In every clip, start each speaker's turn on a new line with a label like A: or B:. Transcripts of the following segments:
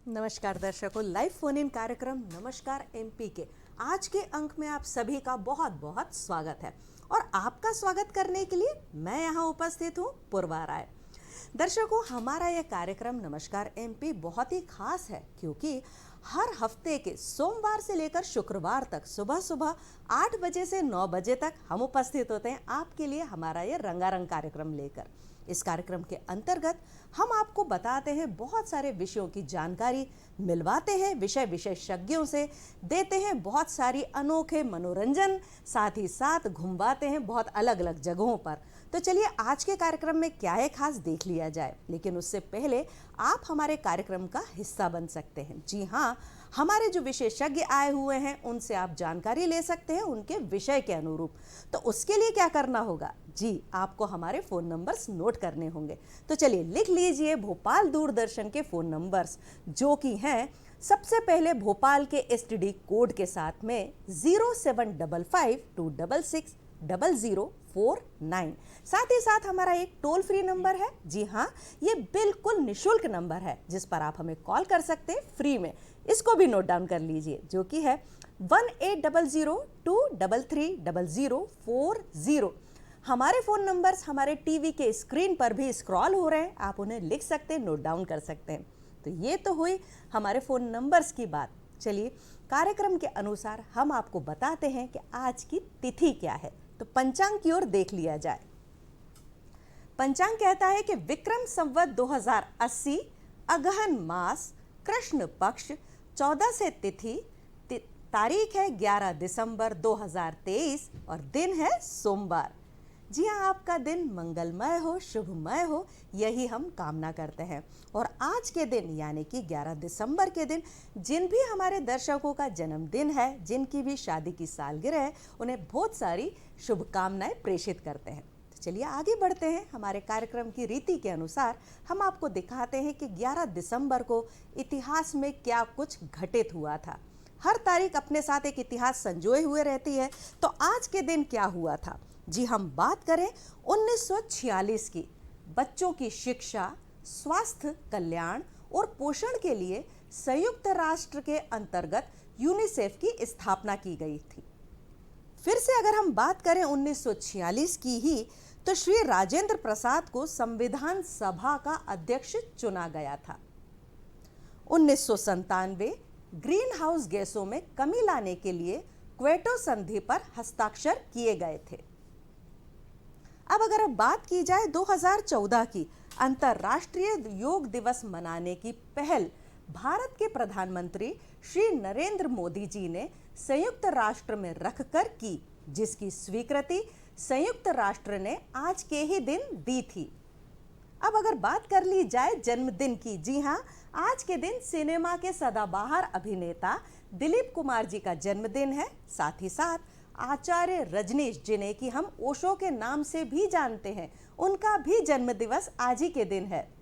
A: नमस्कार दर्शकों, live phone in कार्यक्रम नमस्कार एमपी के आज के अंक में आप सभी का बहुत बहुत स्वागत है। और आपका स्वागत करने के लिए मैं यहाँ उपस्थित हूँ पूर्वा राय। दर्शकों, हमारा यह कार्यक्रम नमस्कार एमपी बहुत ही खास है क्योंकि हर हफ्ते के सोमवार से लेकर शुक्रवार तक सुबह सुबह 8 बजे से 9 बजे तक हम उपस्थित होते हैं आपके लिए हमारा ये रंगारंग कार्यक्रम लेकर। इस कार्यक्रम के अंतर्गत हम आपको बताते हैं बहुत सारे विषयों की जानकारी, मिलवाते हैं विषय विशेषज्ञों से, देते हैं बहुत सारी अनोखे मनोरंजन, साथ ही साथ घुमवाते हैं बहुत अलग अलग जगहों पर। तो चलिए आज के कार्यक्रम में क्या है खास देख लिया जाए, लेकिन उससे पहले आप हमारे कार्यक्रम का हिस्सा बन सकते हैं। जी हाँ, हमारे जो विशेषज्ञ आए हुए हैं उनसे आप जानकारी ले सकते हैं उनके विषय के अनुरूप। तो उसके लिए क्या करना होगा? जी, आपको हमारे फ़ोन नंबर्स नोट करने होंगे। तो चलिए लिख लीजिए भोपाल दूरदर्शन के फ़ोन नंबर्स, जो कि हैं सबसे पहले भोपाल के एसटीडी कोड के साथ में 0755266049। साथ ही साथ हमारा एक टोल फ्री नंबर है। जी हाँ, ये बिल्कुल निशुल्क नंबर है जिस पर आप हमें कॉल कर सकते हैं फ्री में। इसको भी नोट डाउन कर लीजिए, जो कि है 1800233040। हमारे फ़ोन नंबर्स हमारे टीवी के स्क्रीन पर भी स्क्रॉल हो रहे हैं, आप उन्हें लिख सकते हैं, नोट डाउन कर सकते हैं। तो ये तो हुई हमारे फ़ोन नंबर्स की बात। चलिए कार्यक्रम के अनुसार हम आपको बताते हैं कि आज की तिथि क्या है। तो पंचांग की ओर देख लिया जाए। पंचांग कहता है कि विक्रम संवत 2080 अगहन मास कृष्ण पक्ष 14 से तिथि, तारीख है 11 दिसंबर 2023 और दिन है सोमवार। जी हाँ, आपका दिन मंगलमय हो, शुभमय हो, यही हम कामना करते हैं। और आज के दिन यानी कि 11 दिसंबर के दिन जिन भी हमारे दर्शकों का जन्मदिन है, जिनकी भी शादी की सालगिरह है, उन्हें बहुत सारी शुभकामनाएं प्रेषित करते हैं। तो चलिए आगे बढ़ते हैं। हमारे कार्यक्रम की रीति के अनुसार हम आपको दिखाते हैं कि 11 दिसंबर को इतिहास में क्या कुछ घटित हुआ था। हर तारीख अपने साथ एक इतिहास संजोए हुए रहती है। तो आज के दिन क्या हुआ था? जी, हम बात करें 1946 की। बच्चों की शिक्षा, स्वास्थ्य, कल्याण और पोषण के लिए संयुक्त राष्ट्र के अंतर्गत यूनिसेफ की स्थापना की गई थी। फिर से अगर हम बात करें 1946 की ही, तो श्री राजेंद्र प्रसाद को संविधान सभा का अध्यक्ष चुना गया था। 1997 ग्रीन हाउस गैसों में कमी लाने के लिए क्वेटो संधि पर हस्ताक्षर किए गए थे। अब अगर बात की जाए 2014 की, अंतर्राष्ट्रीय योग दिवस मनाने की पहल भारत के प्रधानमंत्री श्री नरेंद्र मोदी जी ने संयुक्त राष्ट्र में रखकर की, जिसकी स्वीकृति संयुक्त राष्ट्र ने आज के ही दिन दी थी। अब अगर बात कर ली जाए जन्मदिन की, जी हाँ, आज के दिन सिनेमा के सदाबहार अभिनेता दिलीप कुमार जी का जन्मदिन है। साथ ही साथ आचार्य रजनीश, जिन्हें कि हम ओशो के नाम से भी जानते हैं, उनका भी जन्म दिवस आज ही के दिन है।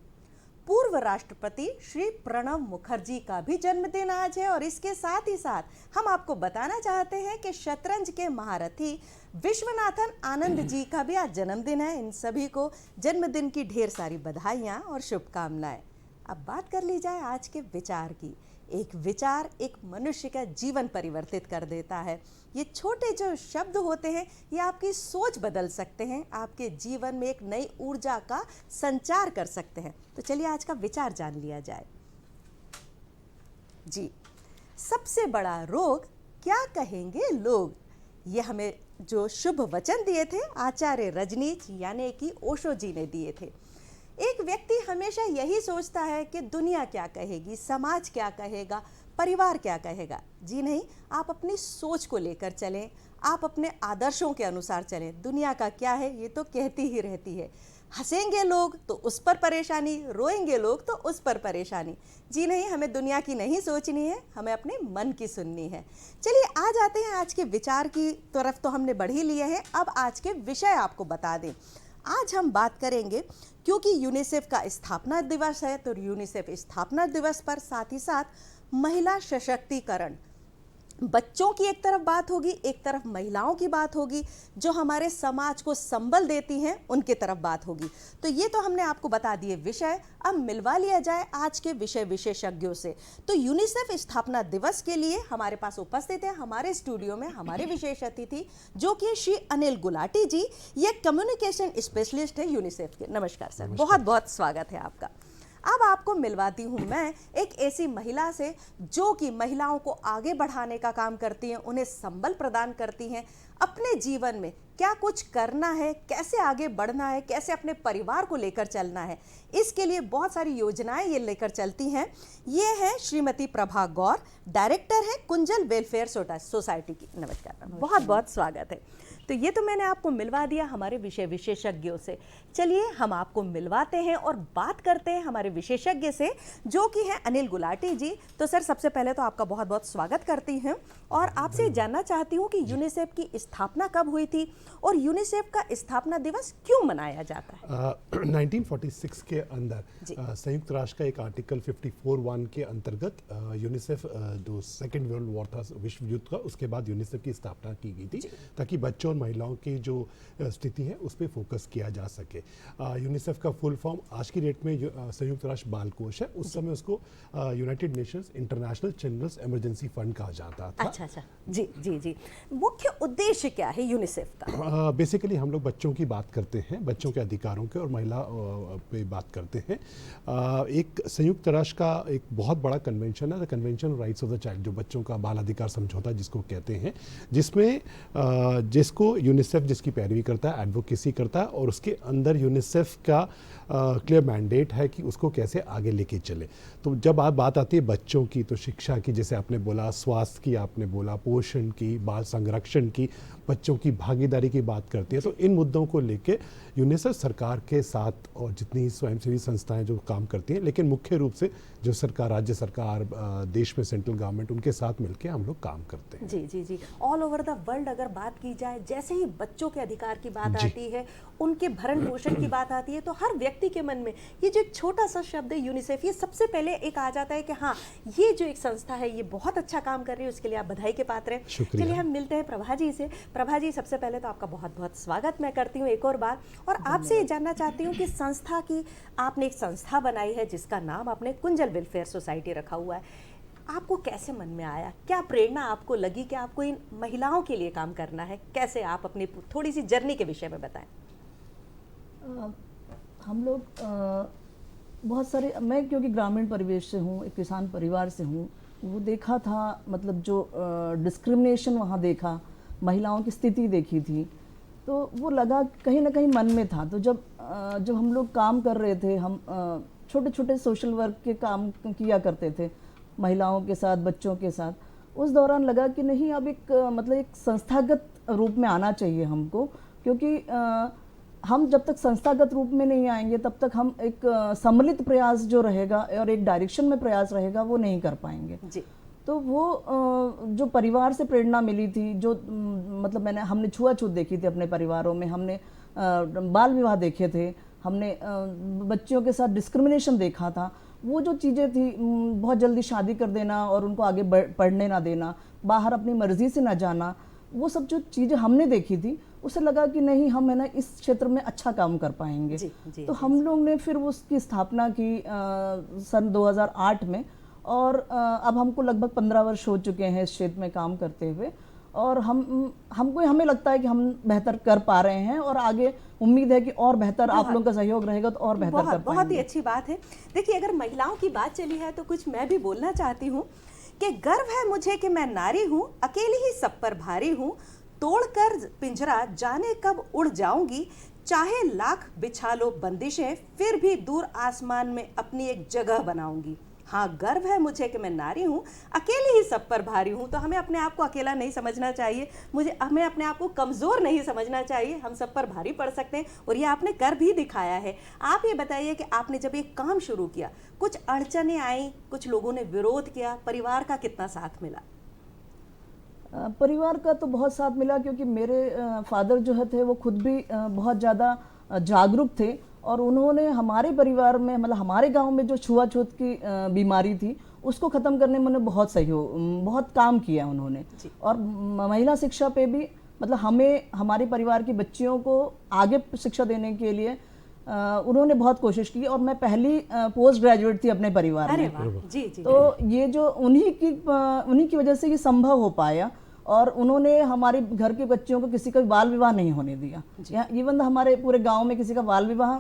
A: पूर्व राष्ट्रपति श्री प्रणब मुखर्जी का भी जन्मदिन आज है। और इसके साथ ही साथ हम आपको बताना चाहते हैं कि शतरंज के महारथी विश्वनाथन आनंद जी का भी आज जन्मदिन है। इन सभी को जन्मदिन की ढेर सारी बधाइयाँ और शुभकामनाएं। अब बात कर ली जाए आज के विचार की। एक विचार एक मनुष्य का जीवन परिवर्तित कर देता है। ये छोटे जो शब्द होते हैं, ये आपकी सोच बदल सकते हैं, आपके जीवन में एक नई ऊर्जा का संचार कर सकते हैं। तो चलिए आज का विचार जान लिया जाए। जी, सबसे बड़ा रोग क्या कहेंगे लोग, ये हमें जो शुभ वचन दिए थे आचार्य रजनीश यानी कि ओशो जी ने दिए थे। एक व्यक्ति हमेशा यही सोचता है कि दुनिया क्या कहेगी, समाज क्या कहेगा, परिवार क्या कहेगा। जी नहीं, आप अपनी सोच को लेकर चलें, आप अपने आदर्शों के अनुसार चलें। दुनिया का क्या है ये तो कहती ही रहती है। हंसेंगे लोग तो उस पर परेशानी, रोएंगे लोग तो उस पर परेशानी। जी नहीं, हमें दुनिया की नहीं सोचनी है, हमें अपने मन की सुननी है। चलिए आ जाते हैं आज के विचार की तरफ। तो हमने बढ़ ही लिए हैं, अब आज के विषय आपको बता दें। आज हम बात करेंगे, क्योंकि यूनिसेफ का स्थापना दिवस है, तो यूनिसेफ स्थापना दिवस पर साथ ही साथ महिला सशक्तिकरण, बच्चों की एक तरफ बात होगी, एक तरफ महिलाओं की बात होगी, जो हमारे समाज को संबल देती हैं उनके तरफ बात होगी। तो ये तो हमने आपको बता दिए विषय। अब मिलवा लिया जाए आज के विषय विशेषज्ञों से। तो यूनिसेफ स्थापना दिवस के लिए हमारे पास उपस्थित है हमारे स्टूडियो में हमारे विशेष अतिथि, जो कि श्री अनिल गुलाटी जी। ये कम्युनिकेशन स्पेशलिस्ट है यूनिसेफ के। नमस्कार सर, बहुत बहुत स्वागत है आपका। अब आपको मिलवाती हूँ मैं एक ऐसी महिला से जो कि महिलाओं को आगे बढ़ाने का काम करती हैं, उन्हें संबल प्रदान करती हैं, अपने जीवन में क्या कुछ करना है, कैसे आगे बढ़ना है, कैसे अपने परिवार को लेकर चलना है, इसके लिए बहुत सारी योजनाएं ये लेकर चलती हैं। ये है श्रीमती प्रभा गौर, डायरेक्टर है कुंजल वेलफेयर सोसाइटी की। नमस्कार, बहुत बहुत स्वागत है। तो ये तो मैंने आपको मिलवा दिया हमारे विषय विशेषज्ञों से। चलिए हम आपको मिलवाते हैं और बात करते हैं हमारे विशेषज्ञ से, जो कि हैं अनिल गुलाटी जी। तो सर, सबसे पहले तो आपका बहुत बहुत स्वागत करती हूँ और आपसे जानना चाहती हूँ कि यूनिसेफ की स्थापना कब हुई थी और यूनिसेफ का स्थापना दिवस क्यों मनाया जाता है?
B: 1946 के अंदर संयुक्त राष्ट्र का एक आर्टिकल 54(1) के अंतर्गत यूनिसेफ जो सेकेंड वर्ल्ड वॉर था, विश्व युद्ध का, उसके बाद यूनिसेफ की स्थापना की गई थी ताकि बच्चों और महिलाओं की जो स्थिति है उस पर फोकस किया जा सके। यूनिसेफ का फुल फॉर्म आज की डेट में संयुक्त राष्ट्र बाल कोष है, उस समय उसको United Nations international children's emergency fund कहा जाता था।
A: अच्छा, जी जी जी। मुख्य उद्देश्य क्या है यूनिसेफ का?
B: बेसिकली हम लोग बच्चों की बात करते हैं, बच्चों के अधिकारों के और महिला पे बात करते हैं। एक संयुक्त राष्ट्र का एक बहुत बड़ा कन्वेंशन है, the convention on rights of the child, जो बच्चों का बाल अधिकार समझौता जिसको कहते हैं, जिसमें जिसको यूनिसेफ जिसकी पैरवी करता है, एडवोकेसी करता है, और उसके अंदर यूनिसेफ का क्लियर मैंडेट है कि उसको कैसे आगे लेके चले। तो जब आप बात आती है बच्चों की, तो शिक्षा की, जैसे आपने बोला, स्वास्थ्य की, आपने बोला पोषण की, बाल संरक्षण की, बच्चों की भागीदारी की बात करती है। तो इन मुद्दों को लेके यूनिसेफ सरकार के साथ और जितनी स्वयंसेवी संस्थाएं जो काम करती हैं, लेकिन मुख्य रूप से जो सरकार, राज्य सरकार, देश में सेंट्रल गवर्नमेंट, उनके साथ मिलकर हम लोग काम करते हैं।
A: जी जी जी। ऑल ओवर द वर्ल्ड अगर बात की जाए, जैसे ही बच्चों के अधिकार की बात आती है, उनके भरण पोषण की बात आती है, तो हर व्यक्ति के मन में ये जो एक छोटा सा शब्द है यूनिसेफ, ये सबसे पहले एक आ जाता है कि हाँ, ये जो एक संस्था है ये बहुत अच्छा काम कर रही है, उसके लिए आप बधाई के पात्र हैं। चलिए हम मिलते हैं प्रभा जी से। प्रभा जी, सबसे पहले तो आपका बहुत बहुत स्वागत मैं करती हूँ एक और बार, और आपसे ये जानना चाहती हूँ कि संस्था की, आपने एक संस्था बनाई है जिसका नाम आपने कुंजल वेलफेयर सोसाइटी रखा हुआ है। आपको कैसे मन में आया, क्या प्रेरणा आपको लगी कि आपको इन महिलाओं के लिए काम करना है? कैसे आप अपनी थोड़ी सी जर्नी के विषय में बताएं।
C: हम लोग बहुत सारे, मैं क्योंकि ग्रामीण परिवेश से हूँ, एक किसान परिवार से हूँ, वो देखा था, मतलब जो डिस्क्रिमिनेशन वहाँ देखा, महिलाओं की स्थिति देखी थी, तो वो लगा कहीं ना कहीं मन में था। तो जब हम लोग काम कर रहे थे, हम छोटे छोटे सोशल वर्क के काम किया करते थे महिलाओं के साथ, बच्चों के साथ, उस दौरान लगा कि नहीं, अब एक मतलब एक संस्थागत रूप में आना चाहिए हमको, क्योंकि हम जब तक संस्थागत रूप में नहीं आएंगे तब तक हम एक सम्मिलित प्रयास जो रहेगा और एक डायरेक्शन में प्रयास रहेगा वो नहीं कर पाएंगे जी। तो वो जो परिवार से प्रेरणा मिली थी, जो मतलब हमने छुआछूत देखी थी अपने परिवारों में, हमने बाल विवाह देखे थे, हमने बच्चियों के साथ डिस्क्रिमिनेशन देखा था, वो जो चीज़ें थी, बहुत जल्दी शादी कर देना और उनको आगे पढ़ने ना देना, बाहर अपनी मर्जी से ना जाना, वो सब जो चीज़ें हमने देखी थी, उसे लगा कि नहीं, हम है ना इस क्षेत्र में अच्छा काम कर पाएंगे। तो हम लोग ने फिर उसकी स्थापना की सन 2008 में, और अब हमको लगभग 15 वर्ष हो चुके हैं इस क्षेत्र में काम करते हुए, और हमें लगता है कि हम बेहतर कर पा रहे हैं, और आगे उम्मीद है कि और बेहतर आप लोगों का सहयोग रहेगा तो और बेहतर कर पाएंगे।
A: बहुत ही अच्छी बात है। देखिए, अगर महिलाओं की बात चली है तो कुछ मैं भी बोलना चाहती हूँ कि गर्व है मुझे कि मैं नारी हूँ, अकेली ही सब पर भारी हूँ, तोड़कर पिंजरा जाने कब उड़ जाऊंगी, चाहे लाख बिछा लो बंदिशें, फिर भी दूर आसमान में अपनी एक जगह बनाऊंगी। हाँ, गर्व है मुझे कि मैं नारी हूँ, अकेली ही सब पर भारी हूँ। तो हमें अपने आप को अकेला नहीं समझना चाहिए, हमें अपने आप को कमज़ोर नहीं समझना चाहिए, हम सब पर भारी पड़ सकते हैं, और ये आपने कर भी दिखाया है। आप ये बताइए कि आपने जब ये काम शुरू किया, कुछ अड़चनें आई, कुछ लोगों ने विरोध किया, परिवार का कितना साथ मिला?
C: परिवार का तो बहुत साथ मिला, क्योंकि मेरे फादर जो थे वो खुद भी बहुत ज़्यादा जागरूक थे, और उन्होंने हमारे परिवार में, मतलब हमारे गांव में जो छुआछूत की बीमारी थी उसको ख़त्म करने में उन्होंने बहुत काम किया उन्होंने। और महिला शिक्षा पे भी मतलब हमें हमारे परिवार की बच्चियों को आगे शिक्षा देने के लिए उन्होंने बहुत कोशिश की, और मैं पहली पोस्ट ग्रेजुएट थी अपने परिवार
A: अरे
C: में।
A: वाह, जी जी।
C: तो ये जो उन्हीं की वजह से ये संभव हो पाया, और उन्होंने हमारे घर के बच्चियों को किसी का भी बाल विवाह नहीं होने दिया। इवन हमारे पूरे गांव में किसी का बाल विवाह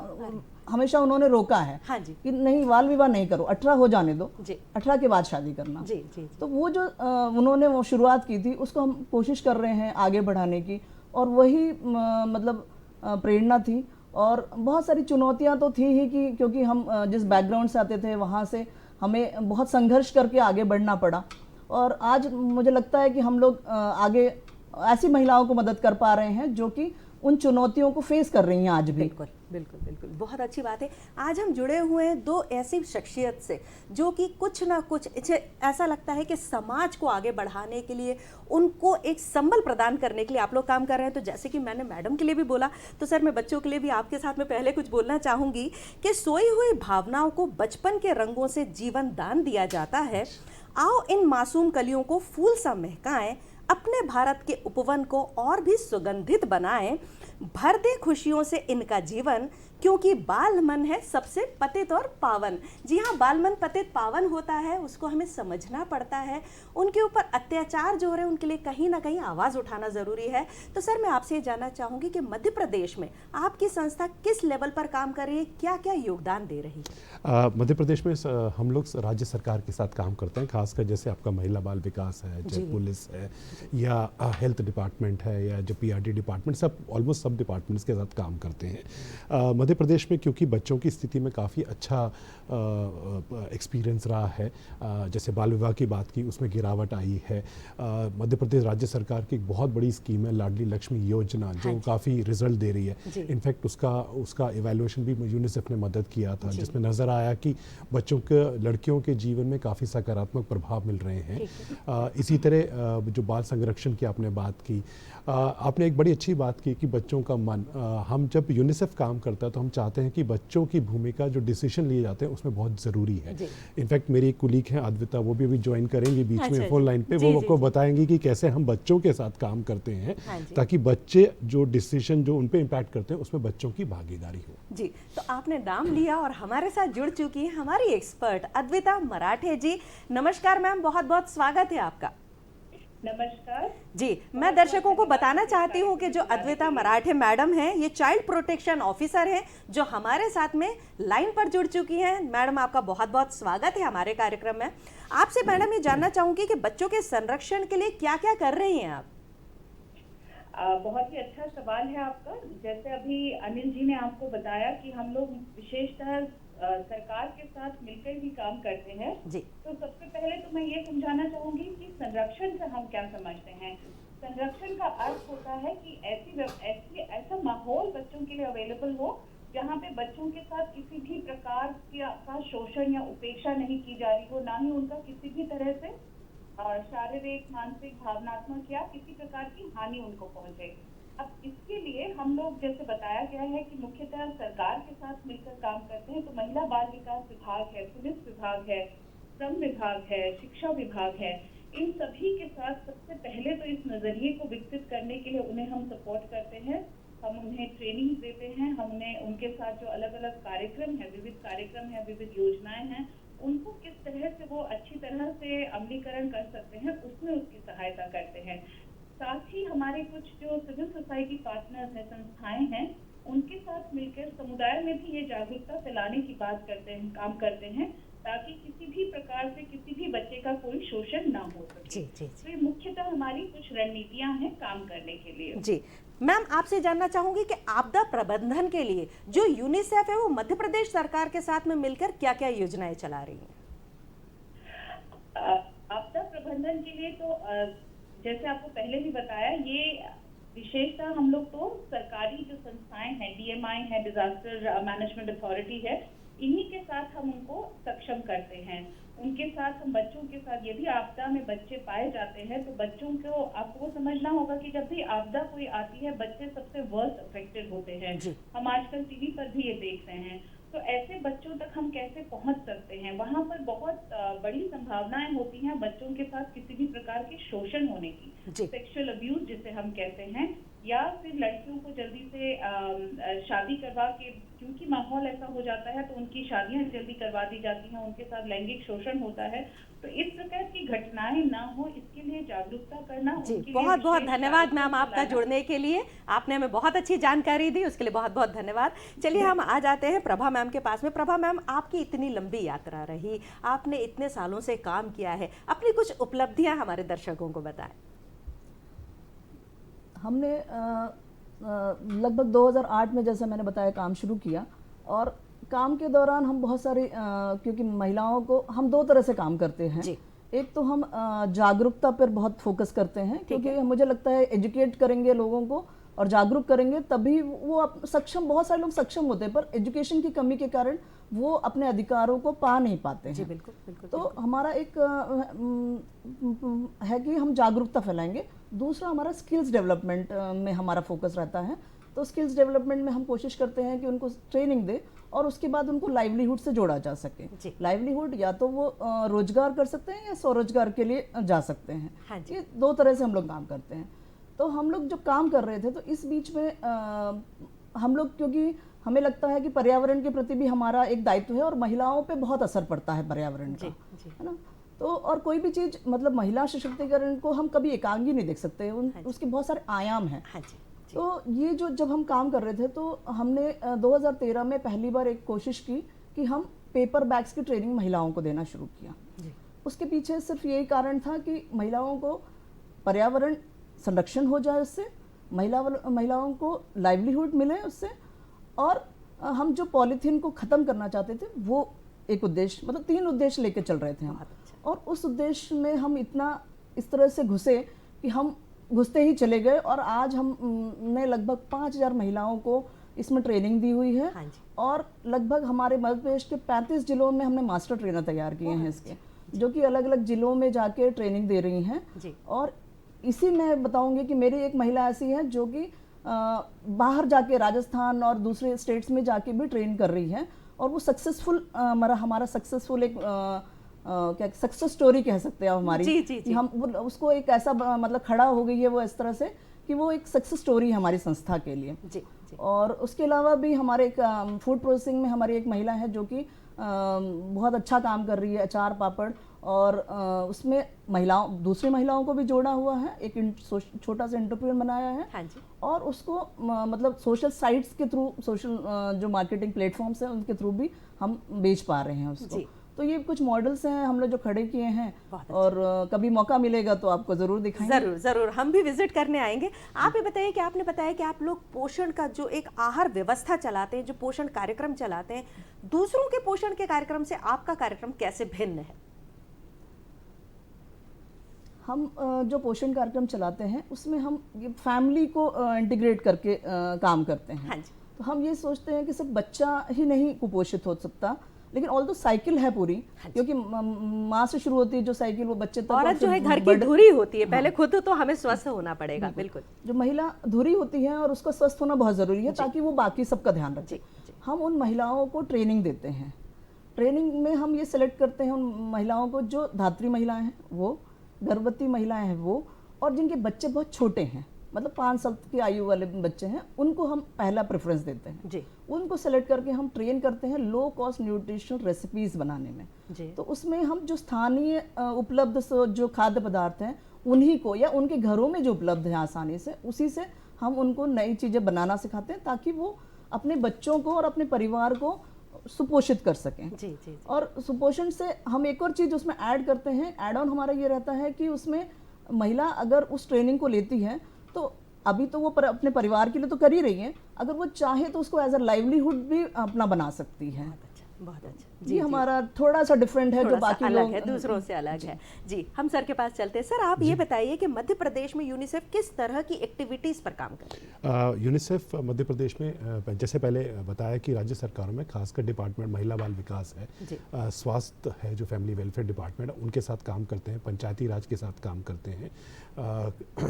C: हमेशा उन्होंने रोका है।
A: हाँ जी।
C: कि नहीं, बाल विवाह नहीं करो, 18 हो जाने दो,
A: जी
C: 18 के बाद शादी करना।
A: जी जी जी।
C: तो वो जो उन्होंने वो शुरुआत की थी, उसको हम कोशिश कर रहे हैं आगे बढ़ाने की, और वही मतलब प्रेरणा थी। और बहुत सारी चुनौतियां तो थी ही, कि क्योंकि हम जिस बैकग्राउंड से आते थे वहाँ से हमें बहुत संघर्ष करके आगे बढ़ना पड़ा। और आज मुझे लगता है कि हम लोग आगे ऐसी महिलाओं को मदद कर पा रहे हैं जो कि उन चुनौतियों को फेस कर रही हैं आज भी।
A: बिल्कुल बिल्कुल बिल्कुल, बहुत अच्छी बात है। आज हम जुड़े हुए हैं दो ऐसी शख्सियत से जो कि कुछ ना कुछ ऐसा लगता है कि समाज को आगे बढ़ाने के लिए, उनको एक संबल प्रदान करने के लिए आप लोग काम कर रहे हैं। तो जैसे कि मैंने मैडम के लिए भी बोला, तो सर मैं बच्चों के लिए भी आपके साथ में पहले कुछ बोलना चाहूँगी कि सोई हुई भावनाओं को बचपन के रंगों से जीवन दान दिया जाता है। आओ इन मासूम कलियों को फूल सा महकाएं, अपने भारत के उपवन को और भी सुगंधित बनाएं, भर दे खुशियों से इनका जीवन, क्योंकि बाल मन है सबसे पतित और पावन। जी हाँ, बाल मन पतित पावन होता है, उसको हमें समझना पड़ता है। उनके ऊपर अत्याचार जो हो रहे हैं उनके लिए कहीं ना कहीं आवाज़ उठाना ज़रूरी है। तो सर मैं आपसे ये जानना चाहूँगी कि मध्य प्रदेश में आपकी संस्था किस लेवल पर काम कर रही है, क्या क्या योगदान दे रही है?
B: मध्य प्रदेश में हम लोग राज्य सरकार के साथ काम करते हैं, खासकर जैसे आपका महिला बाल विकास है, चाहे पुलिस है, या हेल्थ डिपार्टमेंट है, या जो पीआरडी डिपार्टमेंट, सब ऑलमोस्ट सब डिपार्टमेंट्स के साथ काम करते हैं। मध्य प्रदेश में क्योंकि बच्चों की स्थिति में काफ़ी अच्छा एक्सपीरियंस रहा है, जैसे बाल विवाह की बात की, उसमें गिरावट आई है। मध्य प्रदेश राज्य सरकार की एक बहुत बड़ी स्कीम है लाडली लक्ष्मी योजना, जो काफ़ी रिजल्ट दे रही है। इनफैक्ट उसका इवैल्यूएशन भी यूनिसेफ ने मदद किया था, जिसमें नज़र आया कि बच्चों के, लड़कियों के जीवन में काफ़ी सकारात्मक प्रभाव मिल रहे हैं। इसी तरह जो बाल संरक्षण की आपने बात की, आपने एक बड़ी अच्छी बात की कि बच्चों का मन, हम जब यूनिसेफ काम करता है तो हम चाहते हैं कि बच्चों की भूमिका, जो डिसीजन लिए जाते हैं उसमें बहुत ज़रूरी है। इनफैक्ट मेरी एक कुलीग हैं अद्विता, वो भी अभी ज्वाइन करेंगे बीच में फोन लाइन पे, वो आपको बताएंगे कि कैसे हम बच्चों के साथ काम करते हैं, ताकि बच्चे जो डिसीजन जो उन पे इम्पैक्ट करते हैं उसमें बच्चों की भागीदारी हो। जी,
A: तो आपने नाम लिया और हमारे साथ जुड़ चुकी है हमारी एक्सपर्ट अद्विता मराठे जी। नमस्कार मैम, बहुत बहुत स्वागत है आपका।
D: नमस्कार
A: जी, मैं दर्शकों को बताना चाहती हूँ कि जो अद्विता मराठे मैडम हैं, ये चाइल्ड प्रोटेक्शन ऑफिसर हैं, जो हमारे साथ में लाइन पर जुड़ चुकी हैं। मैडम आपका बहुत बहुत स्वागत है हमारे कार्यक्रम में। आपसे मैडम ये जानना चाहूँगी कि बच्चों के संरक्षण के लिए क्या क्या कर रही हैं आप?
D: बहुत ही अच्छा सवाल है आपका। जैसे अभी अनिल जी ने आपको बताया कि हम लोग विशेषतः सरकार के साथ मिलकर भी काम करते हैं जी। तो सबसे पहले तो मैं ये समझाना चाहूंगी कि संरक्षण से हम क्या समझते हैं। संरक्षण का अर्थ होता है कि ऐसा माहौल बच्चों के लिए अवेलेबल हो जहाँ पे बच्चों के साथ किसी भी प्रकार का शोषण या उपेक्षा नहीं की जा रही हो, ना ही उनका किसी भी तरह से शारीरिक, मानसिक, भावनात्मक या किसी प्रकार की हानि उनको पहुंचे। अब इसके लिए हम लोग, जैसे बताया गया है कि मुख्यतः सरकार के साथ मिलकर काम करते हैं, तो महिला बाल विकास विभाग है, पुलिस विभाग है, श्रम विभाग है, शिक्षा विभाग है, इन सभी के साथ सबसे पहले तो इस नजरिए को विकसित करने के लिए उन्हें हम सपोर्ट करते हैं। हम उन्हें ट्रेनिंग देते हैं, हमने उनके साथ जो अलग अलग कार्यक्रम है, विविध कार्यक्रम है, विविध योजनाएं हैं, उनको किस तरह से वो अच्छी तरह से अमलीकरण कर सकते हैं, उसमें उसकी सहायता करते हैं। साथ ही हमारे कुछ जो सिविल सोसाइटी पार्टनर्स हैं, संस्थाएं हैं, उनके साथ मिलकर समुदाय में भी ये जागरूकता फैलाने की बात करते हैं, काम करते हैं, ताकि किसी भी प्रकार से किसी भी बच्चे का कोई शोषण ना हो सके। तो ये मुख्यतः हमारी कुछ रणनीतियां हैं काम करने के लिए।
A: जी मैम, आपसे जानना चाहूंगी कि आपदा प्रबंधन के लिए जो यूनिसेफ है वो मध्य प्रदेश सरकार के साथ में मिलकर क्या क्या योजनाएं चला रही है?
D: आपदा प्रबंधन के लिए तो जैसे आपको पहले भी बताया, ये विशेषता हम लोग तो सरकारी जो संस्थाएं हैं, डीएमआई है, डिजास्टर मैनेजमेंट अथॉरिटी है, इन्हीं के साथ हम उनको सक्षम करते हैं। उनके साथ हम बच्चों के साथ, यदि आपदा में बच्चे पाए जाते हैं तो बच्चों को, आपको समझना होगा कि जब भी आपदा कोई आती है, बच्चे सबसे वर्स्ट अफेक्टेड होते हैं। हम आजकल टीवी पर भी ये देख रहे हैं। तो ऐसे बच्चों तक हम कैसे पहुंच सकते हैं? वहां पर बहुत बड़ी संभावनाएं होती हैं बच्चों के साथ किसी भी प्रकार के शोषण होने की, सेक्सुअल अब्यूज जिसे हम कहते हैं, या फिर लड़कियों को जल्दी से शादी करवा के, क्योंकि माहौल ऐसा हो जाता है तो उनकी शादियां जल्दी करवा दी जाती हैं, उनके साथ लैंगिक शोषण होता है। तो इस प्रकार की घटनाएं ना हो, इसके लिए जागरूकता करना।
A: जी, बहुत बहुत धन्यवाद मैम आपका जुड़ने के लिए। आपने हमें बहुत अच्छी जानकारी दी, उसके लिए बहुत बहुत धन्यवाद। चलिए हम आ जाते हैं प्रभा मैम के पास में। प्रभा मैम, आपकी इतनी लंबी यात्रा रही, आपने इतने सालों से काम किया है, अपनी कुछ उपलब्धियां हमारे दर्शकों को बताएं।
C: हमने लगभग 2008 में, जैसा मैंने बताया, काम शुरू किया। और काम के दौरान हम बहुत सारे क्योंकि महिलाओं को हम दो तरह से काम करते हैं। एक तो हम जागरूकता पर बहुत फोकस करते हैं, क्योंकि मुझे लगता है एजुकेट करेंगे लोगों को और जागरूक करेंगे तभी वो सक्षम, बहुत सारे लोग सक्षम होते हैं पर एजुकेशन की कमी के कारण वो अपने अधिकारों को पा नहीं पाते हैं।
A: बिल्कुल, बिल्कुल,
C: तो हमारा एक है कि हम जागरूकता फैलाएंगे। दूसरा हमारा स्किल्स डेवलपमेंट में हमारा फोकस रहता है। तो स्किल्स डेवलपमेंट में हम कोशिश करते हैं कि उनको ट्रेनिंग दे और उसके बाद उनको लाइवलीहुड से जोड़ा जा सके। लाइवलीहुड या तो वो रोजगार कर सकते हैं या स्वरोजगार के लिए जा सकते हैं। ये दो तरह से हम लोग काम करते हैं। तो हम लोग जब काम कर रहे थे तो इस बीच में हम लोग, क्योंकि हमें लगता है कि पर्यावरण के प्रति भी हमारा एक दायित्व है और महिलाओं पे बहुत असर पड़ता है पर्यावरण का, है ना। तो और कोई भी चीज़, मतलब महिला सशक्तिकरण को हम कभी एकांगी नहीं देख सकते, उसके बहुत सारे आयाम हैं। तो ये जो जब हम काम कर रहे थे तो हमने 2013 में पहली बार एक कोशिश की कि हम पेपर बैग्स की ट्रेनिंग महिलाओं को देना शुरू किया। उसके पीछे सिर्फ यही कारण था कि महिलाओं को पर्यावरण संरक्षण हो जाए, उससे महिलाओं को लाइवलीहुड मिले उससे, और हम जो पॉलीथीन को ख़त्म करना चाहते थे वो एक उद्देश्य, मतलब 3 उद्देश्य लेके चल रहे थे हम। और उस उद्देश्य में हम इतना इस तरह से घुसे कि हम घुसते ही चले गए और आज हमने लगभग 5000 महिलाओं को इसमें ट्रेनिंग दी हुई है। और लगभग हमारे मध्य प्रदेश के 35 जिलों में हमने मास्टर ट्रेनर तैयार किए हैं इसके, जो कि अलग अलग जिलों में जाके ट्रेनिंग दे रही हैं। और इसी में बताऊंगी कि मेरी एक महिला ऐसी है जो कि बाहर जाके राजस्थान और दूसरे स्टेट्स में जाके भी ट्रेन कर रही है और वो सक्सेसफुल, हमारा सक्सेसफुल एक क्या सक्सेस स्टोरी कह सकते हैं हमारी। जी। हम उसको एक ऐसा मतलब खड़ा हो गई है वो इस तरह से कि वो एक सक्सेस स्टोरी है हमारी संस्था के लिए। और उसके अलावा भी हमारे एक फूड प्रोसेसिंग में हमारी एक महिला है जो कि बहुत अच्छा काम कर रही है, अचार पापड़, और उसमें दूसरी महिलाओं को भी जोड़ा हुआ है, एक छोटा सा एंटरप्रेन्योर बनाया है। और उसको मतलब सोशल साइट्स के थ्रू, सोशल जो मार्केटिंग प्लेटफॉर्म्स हैं उनके थ्रू भी हम बेच पा रहे हैं उसको। तो ये कुछ मॉडल्स हैं हम लोग जो खड़े किए हैं, और कभी मौका मिलेगा तो आपको जरूर दिखाएंगे।
A: जरूर जरूर, हम भी विजिट करने आएंगे। आप ये बताइए कि आपने बताया कि आप लोग पोषण का जो एक आहार व्यवस्था चलाते हैं, जो पोषण कार्यक्रम चलाते हैं, दूसरों के पोषण के कार्यक्रम से आपका कार्यक्रम कैसे भिन्न है?
C: हम जो पोषण कार्यक्रम चलाते हैं उसमें हम फैमिली को इंटीग्रेट करके काम करते हैं। तो हम ये सोचते हैं कि सिर्फ बच्चा ही नहीं कुपोषित हो सकता, लेकिन ऑल तो साइकिल है पूरी, क्योंकि माँ से शुरू होती है जो साइकिल, वो बच्चे तक।
A: औरत जो है घर की धुरी होती है, पहले खुद तो हमें स्वस्थ होना पड़ेगा। बिल्कुल,
C: जो महिला धुरी होती है और उसका स्वस्थ होना बहुत जरूरी है ताकि वो बाकी सबका ध्यान रखे। हम उन महिलाओं को ट्रेनिंग देते हैं। ट्रेनिंग में हम ये सेलेक्ट करते हैं उन महिलाओं को जो धात्री महिलाएं हैं वो, गर्भवती महिलाएं हैं वो, और जिनके बच्चे बहुत छोटे हैं, मतलब 5 साल की आयु वाले बच्चे हैं, उनको हम पहला प्रेफरेंस देते हैं। उनको सेलेक्ट करके हम ट्रेन करते हैं लो कॉस्ट न्यूट्रिशनल रेसिपीज बनाने में। तो उसमें हम जो स्थानीय उपलब्ध जो खाद्य पदार्थ हैं उन्हीं को, या उनके घरों में जो उपलब्ध है आसानी से, उसी से हम उनको नई चीज़ें बनाना सिखाते हैं ताकि वो अपने बच्चों को और अपने परिवार को सुपोषित कर सकें। और सुपोषण से हम एक और चीज़ उसमें ऐड करते हैं, एड ऑन हमारा ये रहता है कि उसमें महिला अगर उस ट्रेनिंग को लेती है तो अभी तो वो अपने परिवार के लिए तो कर ही रही है, अगर वो चाहे तो उसको एज अ लाइवलीहुड भी अपना बना सकती है।
A: बहुत अच्छा, बहुत अच्छा।
C: ये हमारा थोड़ा सा डिफरेंट है, जो बाकी
A: अलग
C: लोग
A: है, दूसरों से अलग है। जी, हम सर के पास चलते हैं। सर, आप ये बताइए कि मध्य प्रदेश में यूनिसेफ किस तरह की एक्टिविटीज़ पर काम कर रही है?
B: यूनिसेफ मध्य प्रदेश में जैसे पहले बताया कि राज्य सरकारों में खासकर डिपार्टमेंट महिला बाल विकास है, स्वास्थ्य है, जो फैमिली वेलफेयर डिपार्टमेंट है, उनके साथ काम करते हैं, पंचायती राज के साथ काम करते हैं।